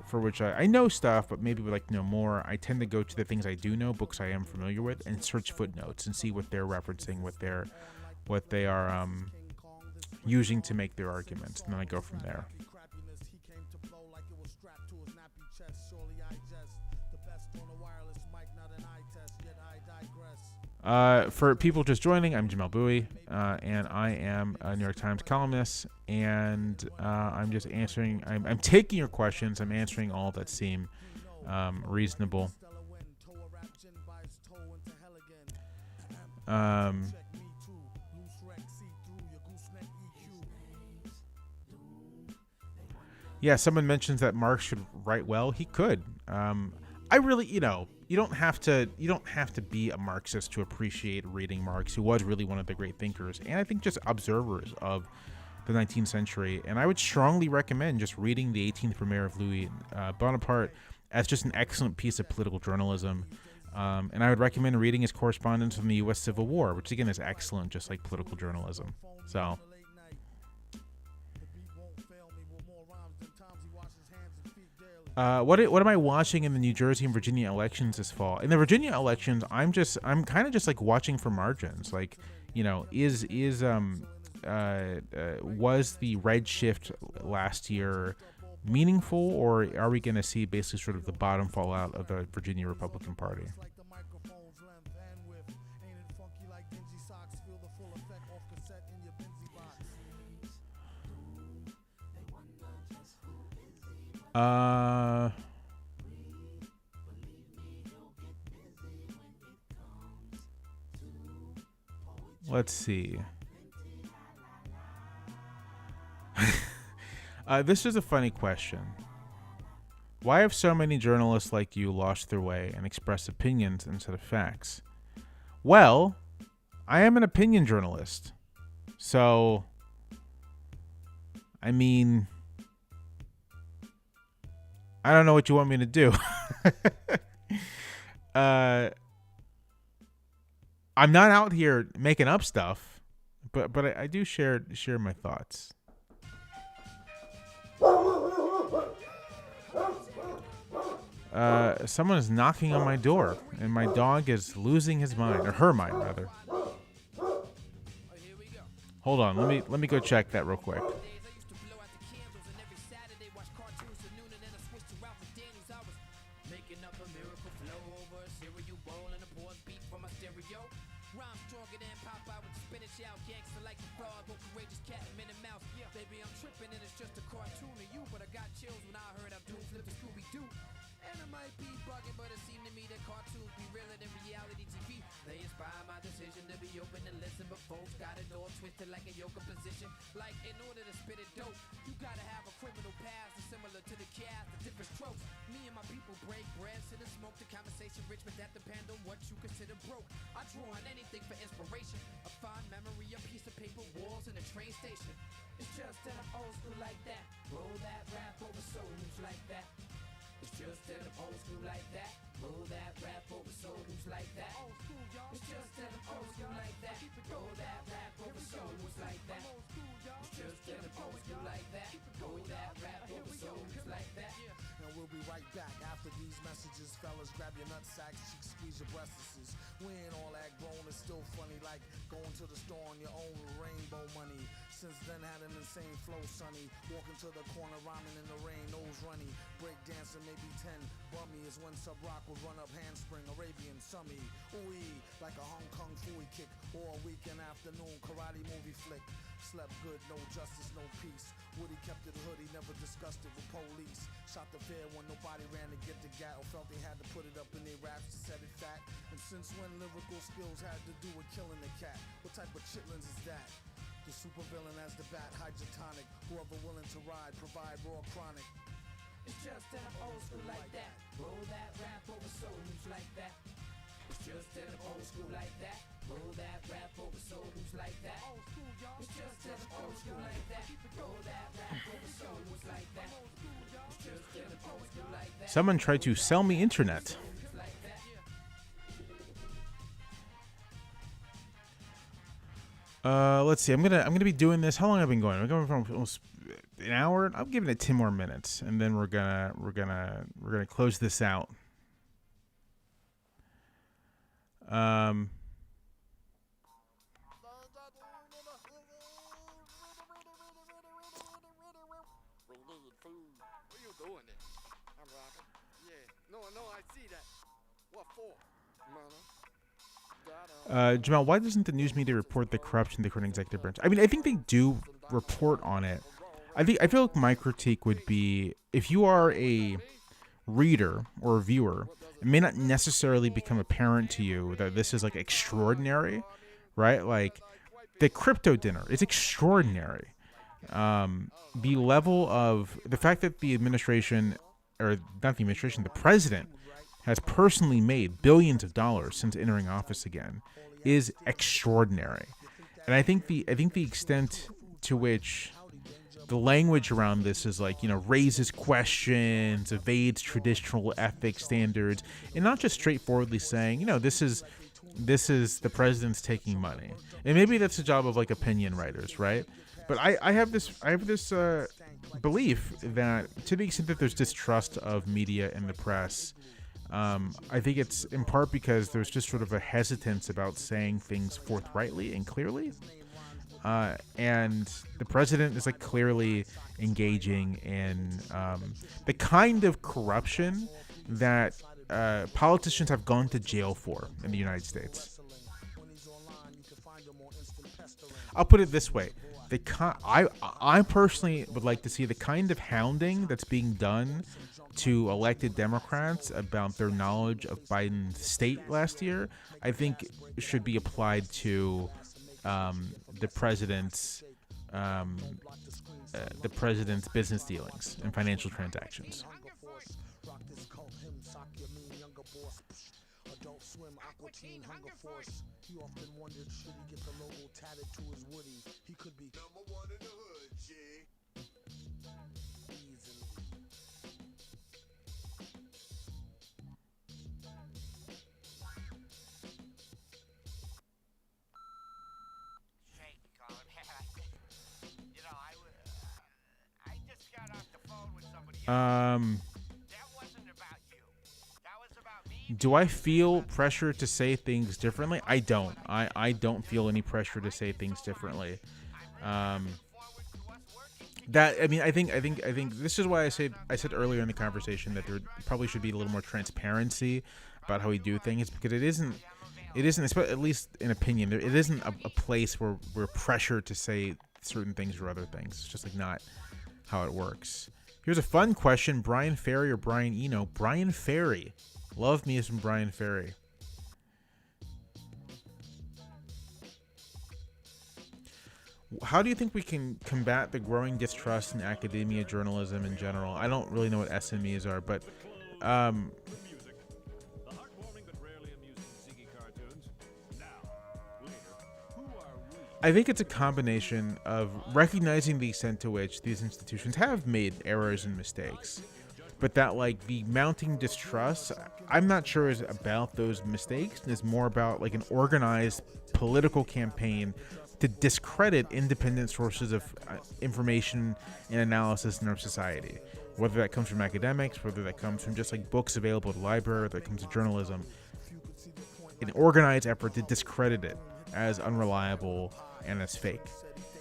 for which I know stuff, but maybe would like to know more, I tend to go to the things I do know, books I am familiar with, and search footnotes and see what they're referencing, what they are using to make their arguments, and then I go from there. For people just joining, I'm Jamelle Bouie, and I am a New York Times columnist, and I'm just answering. I'm taking your questions. I'm answering all that seem reasonable. Yeah, someone mentions that Marx should write well. He could. I really, you don't have to be a Marxist to appreciate reading Marx, who was really one of the great thinkers, and I think just observers of the 19th century. And I would strongly recommend just reading the 18th Premier of Louis Bonaparte as just an excellent piece of political journalism. And I would recommend reading his correspondence from the U.S. Civil War, which again is excellent, just like political journalism. So. What am I watching in the New Jersey and Virginia elections this fall? In the Virginia elections, I'm kind of just like watching for margins. Like, was the red shift last year meaningful, or are we going to see basically sort of the bottom fall out of the Virginia Republican Party? Let's see. This is a funny question. Why have so many journalists like you lost their way and expressed opinions instead of facts? Well, I am an opinion journalist. So, I mean, I don't know what you want me to do. I'm not out here making up stuff, but I do share my thoughts. Someone is knocking on my door, and my dog is losing his mind, or her mind rather. Hold on, let me go check that real quick. Like a yoga position, like in order to spit it dope, you gotta have a criminal past that's similar to the cast, the different strokes. Me and my people break bread, sit and smoke, the conversation rich, but that depend on what you consider broke. I draw on anything for inspiration, a fond memory, a piece of paper, walls, and a train station. It's just that I'm old school like that, roll that rap over souls like that. It's just that I'm old school like that, roll that rap over souls like that. It's just that I'm old school like that, roll that rap over souls like that. It's just that I'm old school like that, roll that rap over souls like that. And we'll be right back after these messages. Fellas, grab your nutsacks, cheeks, squeeze your breasts. We ain't all that grown, it's still funny, like going to the store on your own with rainbow money. Since then had an insane flow, sonny. Walking to the corner, rhyming in the rain, nose runny. Break dancing, maybe 10. Bummy is when Sub Rock would run up handspring, Arabian summy. Ooh, like a Hong Kong Fooey kick, or a weekend afternoon karate movie flick. Slept good, no justice, no peace. Woody kept it hood, he never discussed it with police. Shot the fair when nobody ran to get the gat, or felt they had to put it up in their raps to set it fat. And since when lyrical skills had to do with killing the cat? What type of chitlins is that? The super villain as the bat, hydrotonic. Whoever willing to ride, provide raw chronic. It's just that I'm old school like that, roll that rap over souls like that. It's just that I'm old school like that, roll that rap over souls like that. It's just that I'm old school like that, roll that rap over souls like that. It's just that I'm old school like that. Someone tried to sell me internet. Let's see. I'm gonna be doing this. How long have I been going? I'm going from almost an hour. I'm giving it 10 more minutes, and then we're gonna close this out. What you doing there? I'm rapping. Yeah. No, I see that. What for? Murder. Jamelle, why doesn't the news media report the corruption of the current executive branch? I mean, I think they do report on it. I feel like my critique would be, if you are a reader or a viewer, it may not necessarily become apparent to you that this is like extraordinary, right? Like the crypto dinner is extraordinary. The level of the fact that the administration, or not the administration, the president has personally made billions of dollars since entering office again is extraordinary. And I think the extent to which the language around this is like, raises questions, evades traditional ethics standards, and not just straightforwardly saying, this is the president's taking money. And maybe that's the job of like opinion writers, right? But I have this belief that to the extent that there's distrust of media and the press, I think it's in part because there's just sort of a hesitance about saying things forthrightly and clearly. And the president is like clearly engaging in the kind of corruption that politicians have gone to jail for in the United States. I'll put it this way. I personally would like to see the kind of hounding that's being done to elected Democrats about their knowledge of Biden's state last year. I think should be applied to the president's business dealings and financial transactions. He often wondered, should he get the logo tatted to his woody? He could be number one in the hood, G. Easily. I just got off the phone with somebody. That wasn't about you. That was about me. Do I feel pressure to say things differently? I don't. I don't feel any pressure to say things differently. I think this is why I said earlier in the conversation that there probably should be a little more transparency about how we do things, because it isn't, at least in opinion, it isn't a place where we're pressured to say certain things or other things. It's just like not how it works. Here's a fun question: Brian Ferry or Brian Eno? Brian Ferry. Love me some Brian Ferry. How do you think we can combat the growing distrust in academia, journalism in general? I don't really know what SMEs are, but I think it's a combination of recognizing the extent to which these institutions have made errors and mistakes, but that like the mounting distrust, I'm not sure is about those mistakes. It's more about like an organized political campaign to discredit independent sources of information and analysis in our society, whether that comes from academics, whether that comes from just like books available at the library, or that comes to journalism. An organized effort to discredit it as unreliable and as fake.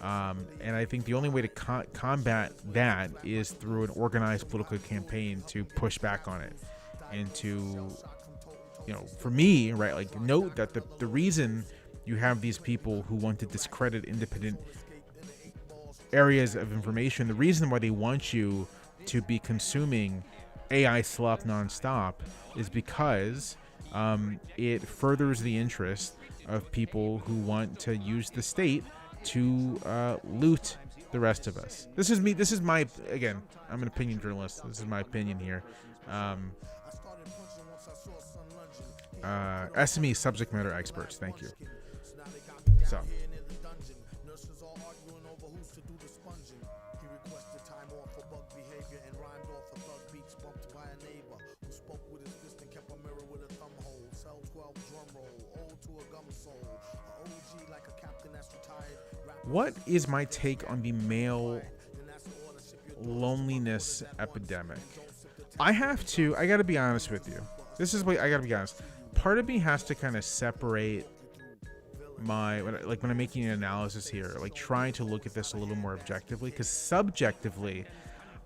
And I think the only way to combat that is through an organized political campaign to push back on it and to, for me, right, like note that the reason you have these people who want to discredit independent areas of information, the reason why they want you to be consuming AI slop nonstop is because it furthers the interest of people who want to use the state to loot the rest of us. This is me. This is my, again, I'm an opinion journalist. This is my opinion here. SME subject matter experts. Thank you. So. What is my take on the male loneliness epidemic? I gotta be honest with you. This is what I gotta be honest. Part of me has to kind of separate when I'm making an analysis here, like trying to look at this a little more objectively, because subjectively,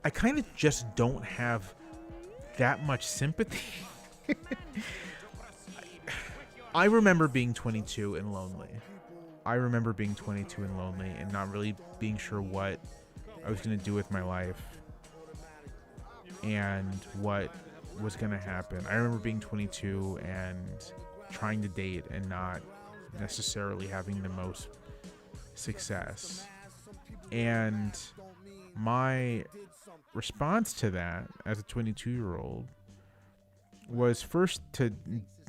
I kind of just don't have that much sympathy. I remember being 22 and lonely. I remember being 22 and lonely and not really being sure what I was going to do with my life and what was going to happen. I remember being 22 and trying to date and not necessarily having the most success. And my response to that as a 22-year-old was first to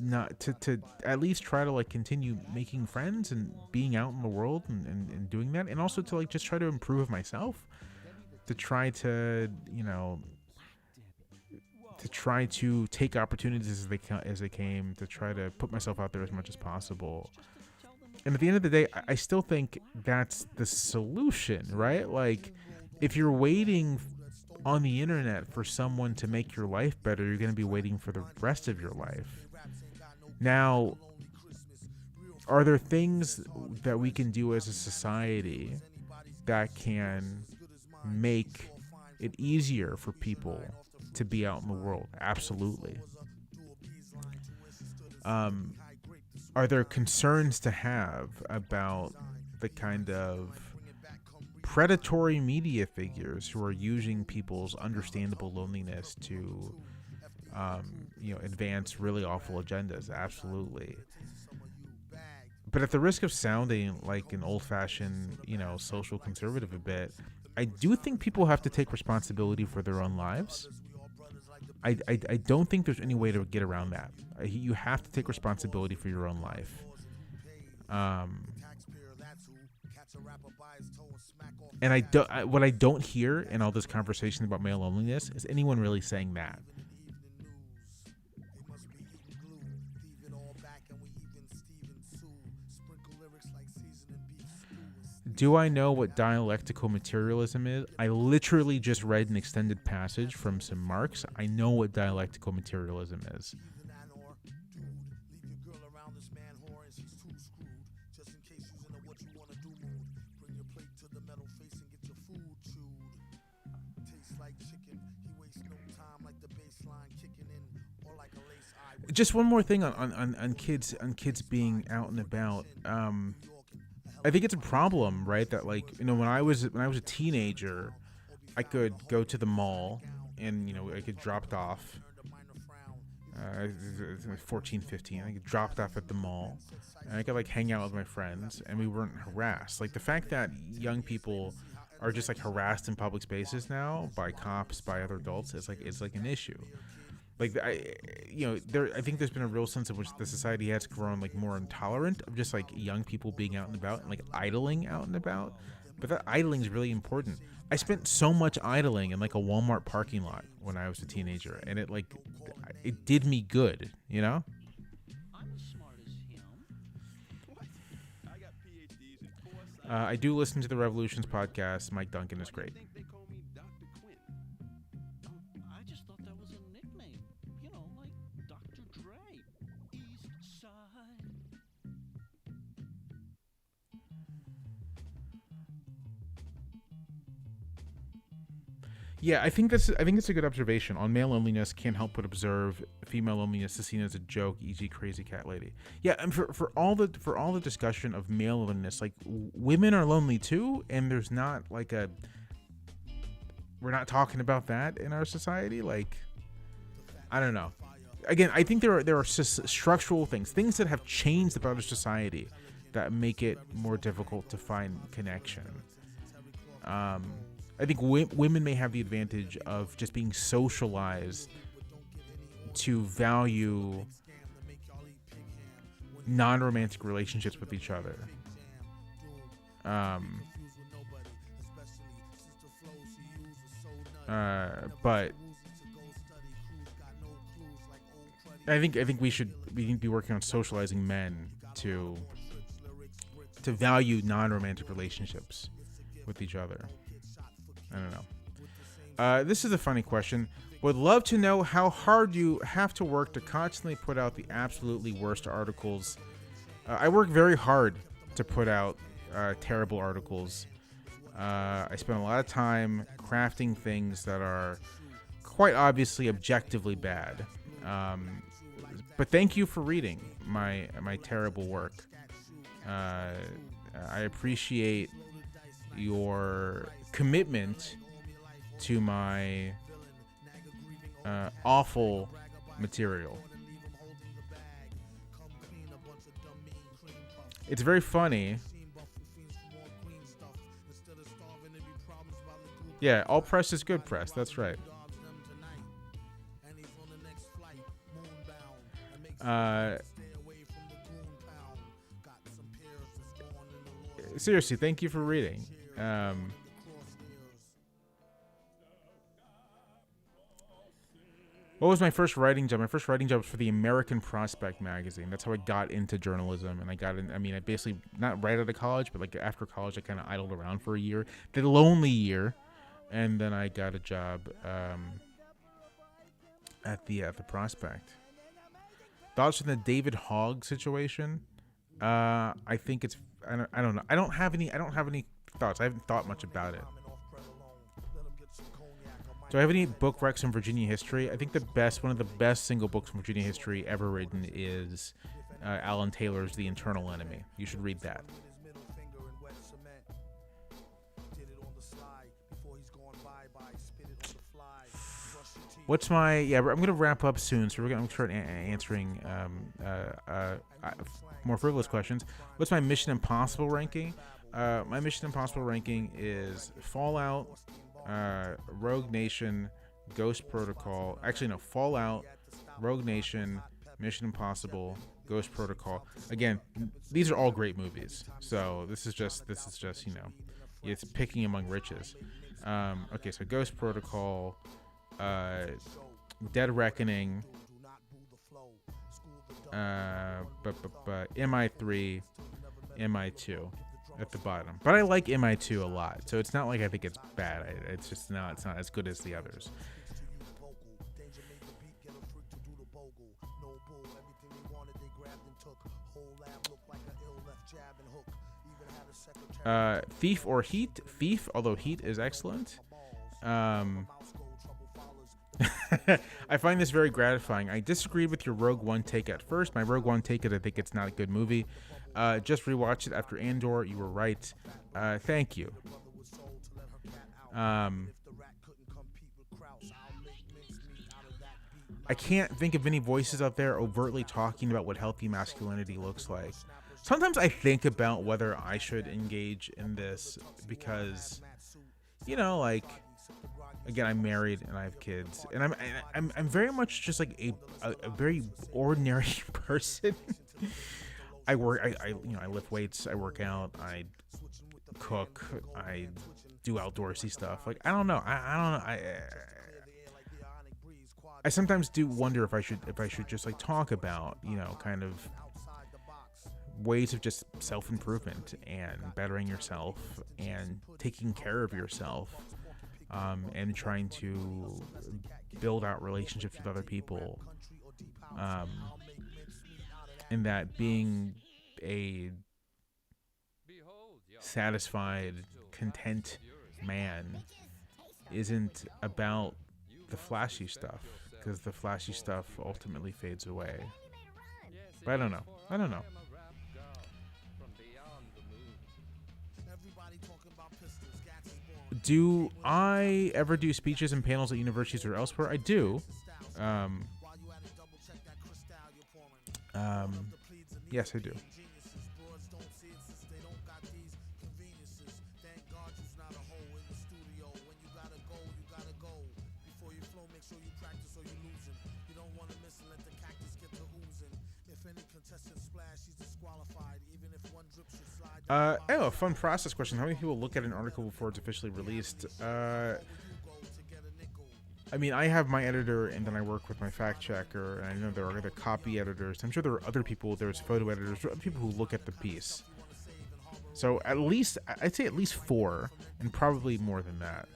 not to at least try to like continue making friends and being out in the world and doing that, and also to like just try to improve myself, to try to to try to take opportunities as they came, to try to put myself out there as much as possible. And at the end of the day, I still think that's the solution, right? Like, if you're waiting on the internet for someone to make your life better, you're going to be waiting for the rest of your life. Now, are there things that we can do as a society that can make it easier for people to be out in the world? Absolutely. Are there concerns to have about the kind of predatory media figures who are using people's understandable loneliness to, advance really awful agendas? Absolutely. But at the risk of sounding like an old-fashioned, social conservative a bit, I do think people have to take responsibility for their own lives. I don't think there's any way to get around that. You have to take responsibility for your own life. And what I don't hear in all this conversation about male loneliness is anyone really saying that. Do I know what dialectical materialism is? I literally just read an extended passage from some Marx. I know what dialectical materialism is. Just one more thing on kids being out and about. I think it's a problem, right? That when I was a teenager, I could go to the mall and I get dropped off. 14, 15, I get dropped off at the mall, and I could hang out with my friends, and we weren't harassed. Like, the fact that young people are just harassed in public spaces now by cops, by other adults, it's an issue. I think there's been a real sense in which the society has grown more intolerant of just young people being out and about and idling out and about. But that idling is really important. I spent so much idling in a Walmart parking lot when I was a teenager, and it did me good, I do listen to the Revolutions podcast. Mike Duncan is great. Yeah, I think it's a good observation. On male loneliness, can't help but observe female loneliness is seen as a joke, e.g. crazy cat lady. Yeah, and for all the discussion of male loneliness, women are lonely too, and there's not we're not talking about that in our society. I don't know. Again, I think there are structural things that have changed about our society that make it more difficult to find connection. I think women may have the advantage of just being socialized to value non-romantic relationships with each other. But I think we need to be working on socializing men to value non-romantic relationships with each other. I don't know. This is a funny question. Would love to know how hard you have to work to constantly put out the absolutely worst articles. I work very hard to put out terrible articles. I spend a lot of time crafting things that are quite obviously objectively bad. But thank you for reading my terrible work. I appreciate your commitment to my awful material. It's very funny. Yeah, all press is good press. That's right. Seriously, thank you for reading. What was my first writing job? My first writing job was for the American Prospect magazine. That's how I got into journalism, and I got in. I mean, I basically not right out of college, but like after college, I kind of idled around for a year, the lonely year, and then I got a job at the Prospect. Thoughts on the David Hogg situation? I think it's. I don't know. I don't have any thoughts. I haven't thought much about it. Do I have any book recs in Virginia history? I think one of the best single books in Virginia history ever written is Alan Taylor's The Internal Enemy. You should read that. What's my... Yeah, I'm going to wrap up soon, so I'm going to start answering more frivolous questions. What's my Mission Impossible ranking? My Mission Impossible ranking is Fallout, Rogue Nation, Ghost Protocol. Actually, no, Fallout, Rogue Nation, Mission Impossible, Ghost Protocol. Again, these are all great movies. So this is just you know, it's picking among riches. Okay, so Ghost Protocol, Dead Reckoning, MI3, MI2 at the bottom. But I like MI2 a lot, so it's not like I think it's bad. It's just it's not as good as the others. Thief or Heat? Thief, although Heat is excellent. I find this very gratifying. I disagreed with your Rogue One take at first. My Rogue One take is I think it's not a good movie. Just rewatched it after Andor. You were right. Thank you. I can't think of any voices out there overtly talking about what healthy masculinity looks like. Sometimes I think about whether I should engage in this because, you know, like, again, I'm married and I have kids, and I'm very much just like a very ordinary person. I work, I lift weights, I work out, I cook, I do outdoorsy stuff. Like, I don't know, I sometimes do wonder if I should just like talk about, you know, kind of ways of just self-improvement and bettering yourself and taking care of yourself. And trying to build out relationships with other people, and that being a satisfied, content man isn't about the flashy stuff, because the flashy stuff ultimately fades away. But I don't know. Do I ever do speeches and panels at universities or elsewhere? I do. Yes, I do. A fun process question. How many people look at an article before it's officially released? I mean, I have my editor, and then I work with my fact checker, and I know there are other copy editors. I'm sure there are other people, there's photo editors, people who look at the piece. So at least, I'd say at least 4, and probably more than that.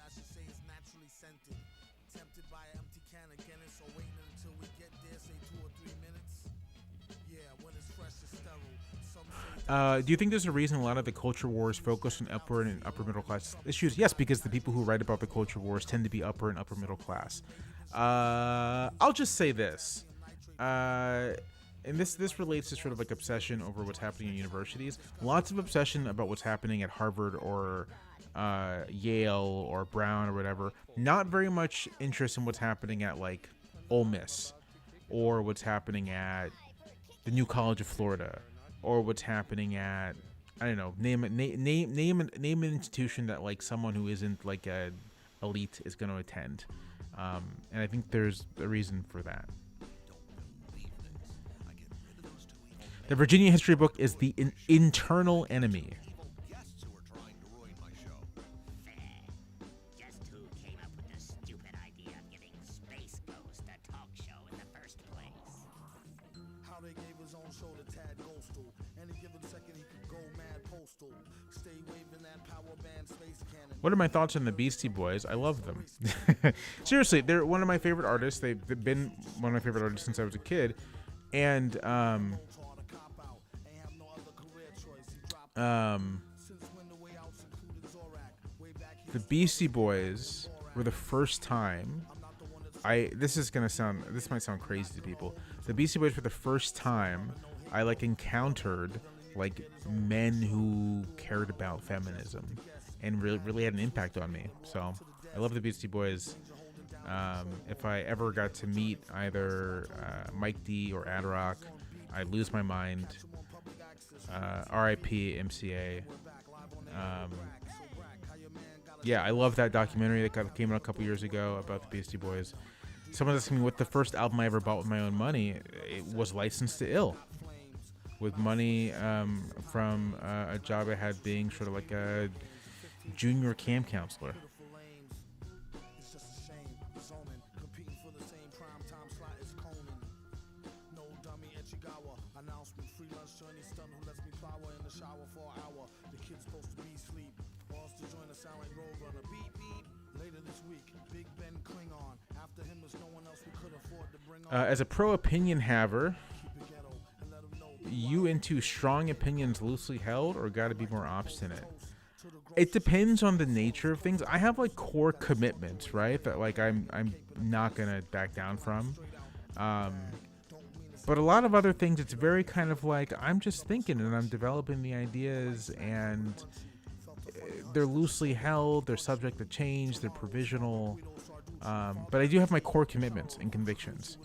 Do you think there's a reason a lot of the culture wars focus on upper and upper middle class issues? Yes, because the people who write about the culture wars tend to be upper and upper middle class. I'll just say this. and this relates to sort of like obsession over what's happening in universities. Lots of obsession about what's happening at Harvard or Yale or Brown or whatever. Not very much interest in what's happening at like Ole Miss or what's happening at the New College of Florida or what's happening at, I don't know, name an institution that like someone who isn't like a elite is going to attend. And I think there's a reason for that. The Virginia history book is the internal enemy. Just who came up with the stupid idea of giving Space Ghost a talk show in the first place? How they gave his own show to Tad Ghostal. Any given second he could go mad postal. Stay waving that power band space cannon. What are my thoughts on the Beastie Boys? I love them. Seriously, they're one of my favorite artists. They've been one of my favorite artists since I was a kid. And the Beastie Boys were the first time this might sound crazy to people. The Beastie Boys were the first time I like encountered like men who cared about feminism and really had an impact on me. So I love the Beastie Boys. If I ever got to meet either Mike D or Ad Rock, I'd lose my mind. R.I.P. MCA. Yeah, I love that documentary that came out a couple years ago about the Beastie Boys. Someone asked me what the first album I ever bought with my own money. It was Licensed to Ill, with money from a job I had being sort of like a junior camp counselor. As a pro opinion haver, you into strong opinions loosely held or got to be more obstinate? It depends on the nature of things. I have like core commitments, right? That like I'm not gonna back down from. But a lot of other things, it's very kind of like I'm just thinking and I'm developing the ideas, and they're loosely held. They're subject to change. They're provisional. But I do have my core commitments and convictions.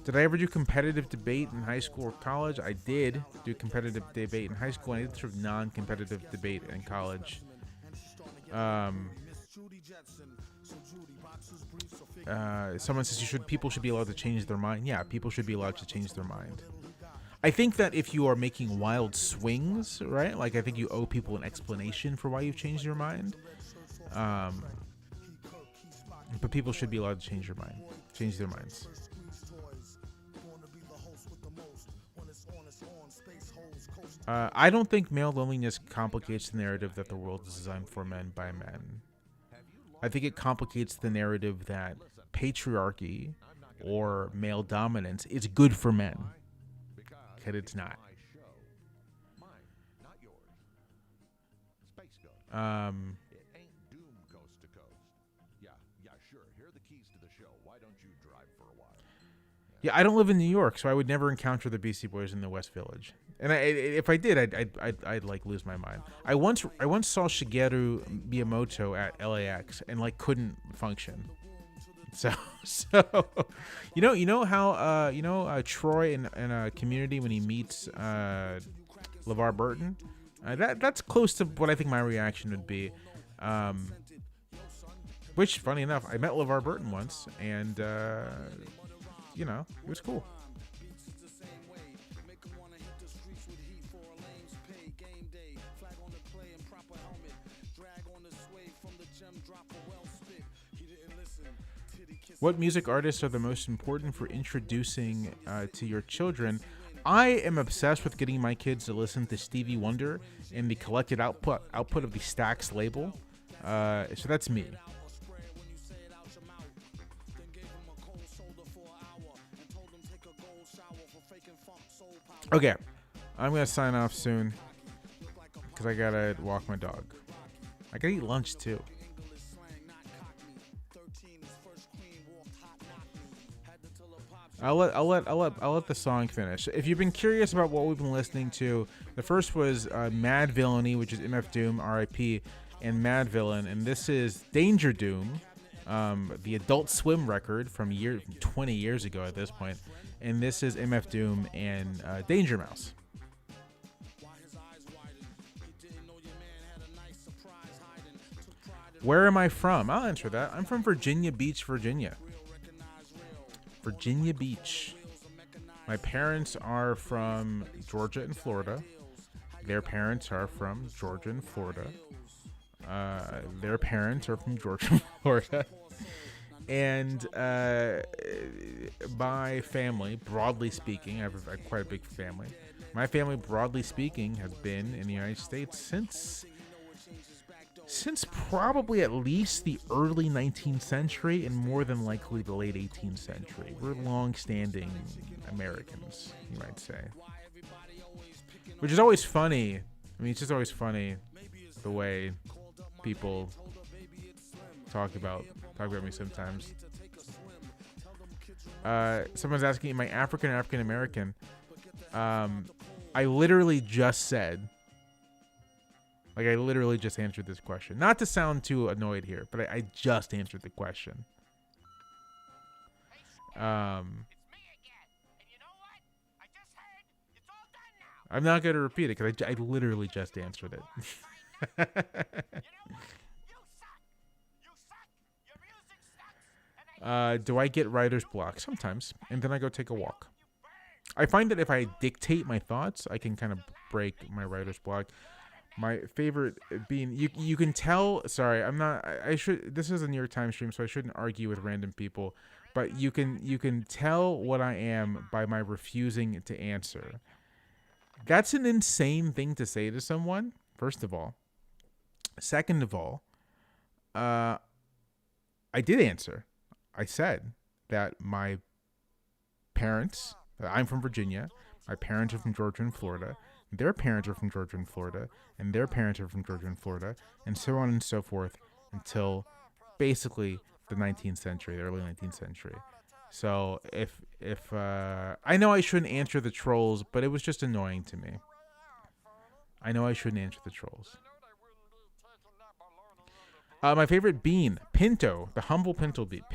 Did I ever do competitive debate in high school or college? I did do competitive debate in high school, and I did sort of non-competitive debate in college. Someone says people should be allowed to change their mind. Yeah, people should be allowed to change their mind. I think that if you are making wild swings, right? Like I think you owe people an explanation for why you've changed your mind. But people should be allowed to change their minds. I don't think male loneliness complicates the narrative that the world is designed for men by men. I think it complicates the narrative that patriarchy or male dominance is good for men. Because it's not. Yeah, I don't live in New York, so I would never encounter the Beastie Boys in the West Village. And if I did, I'd like lose my mind. I once saw Shigeru Miyamoto at LAX and like couldn't function. So you know how Troy in Community when he meets LeVar Burton, that's close to what I think my reaction would be. Which, funny enough, I met LeVar Burton once, and it was cool. What music artists are the most important for introducing to your children? I am obsessed with getting my kids to listen to Stevie Wonder and the collected output of the Stax label. So that's me. Okay, I'm gonna sign off soon because I gotta walk my dog. I gotta eat lunch too. I'll let the song finish. If you've been curious about what we've been listening to, the first was Mad Villainy, which is MF Doom, R.I.P., and Mad Villain, and this is Danger Doom, the Adult Swim record from 20 years ago at this point, and this is MF Doom and Danger Mouse. Where am I from? I'll answer that. I'm from Virginia Beach, Virginia. Virginia Beach. My parents are from Georgia and Florida. Their parents are from Georgia and Florida. Their parents are from Georgia and Florida. And my family, broadly speaking, I have quite a big family. My family, broadly speaking, has been in the United States since probably at least the early 19th century and more than likely the late 18th century. We're long-standing Americans, you might say. Which is always funny. I mean, it's just always funny the way people talk about me sometimes. Someone's asking, am I African or African American? I literally just said, I literally just answered this question. Not to sound too annoyed here, but I just answered the question. It's me again. And you know what? I just heard it's all done now. I'm not going to repeat it because I literally just answered it. You know what? You suck. You suck. Your music sucks. And I Do I get writer's block? Sometimes. And then I go take a walk. I find that if I dictate my thoughts, I can kind of break my writer's block. My favorite being, you can tell, sorry, this is a New York Times stream, so I shouldn't argue with random people, but you can tell what I am by my refusing to answer. That's an insane thing to say to someone, first of all. Second of all, I did answer. I said that my parents, I'm from Virginia, my parents are from Georgia and Florida, their parents are from Georgia and Florida, and their parents are from Georgia and Florida, and so on and so forth until basically the 19th century, the early 19th century. So if I know I shouldn't answer the trolls, but it was just annoying to me. I know I shouldn't answer the trolls. My favorite bean, pinto, the humble pinto bean.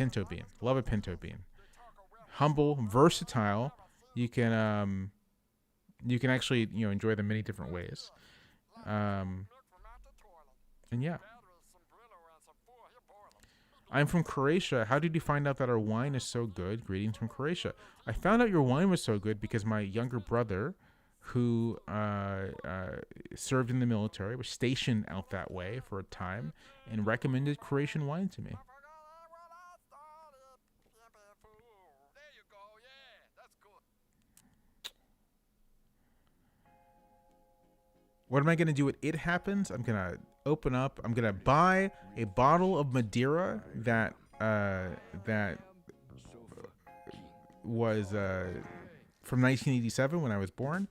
Love a pinto bean. Humble, versatile. You can actually, enjoy them many different ways. And yeah. I'm from Croatia. How did you find out that our wine is so good? Greetings from Croatia. I found out your wine was so good because my younger brother, who served in the military, was stationed out that way for a time, and recommended Croatian wine to me. There you go. Yeah, that's good. What am I going to do when it happens? I'm going to open up. I'm going to buy a bottle of Madeira that was from 1987 when I was born,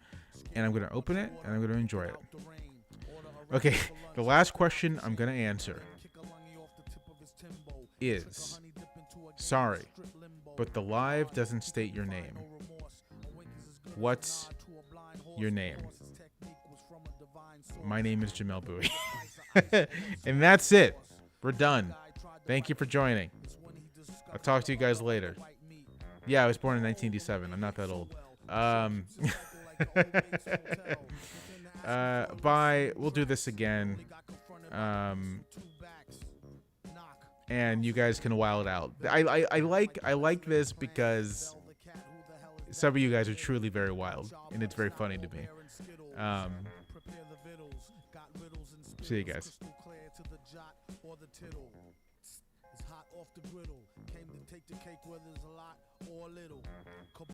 and I'm going to open it, and I'm going to enjoy it. Okay, the last question I'm going to answer is, sorry, but the live doesn't state your name. What's your name? My name is Jamelle Bouie. And that's it. We're done. Thank you for joining. I'll talk to you guys later. Yeah, I was born in 1987. I'm not that old. Bye. We'll do this again. And you guys can wild out. I like this because some of you guys are truly very wild, and it's very funny to me. See you guys. It's hot off the griddle. Came to take the cake whether it's a lot or a little.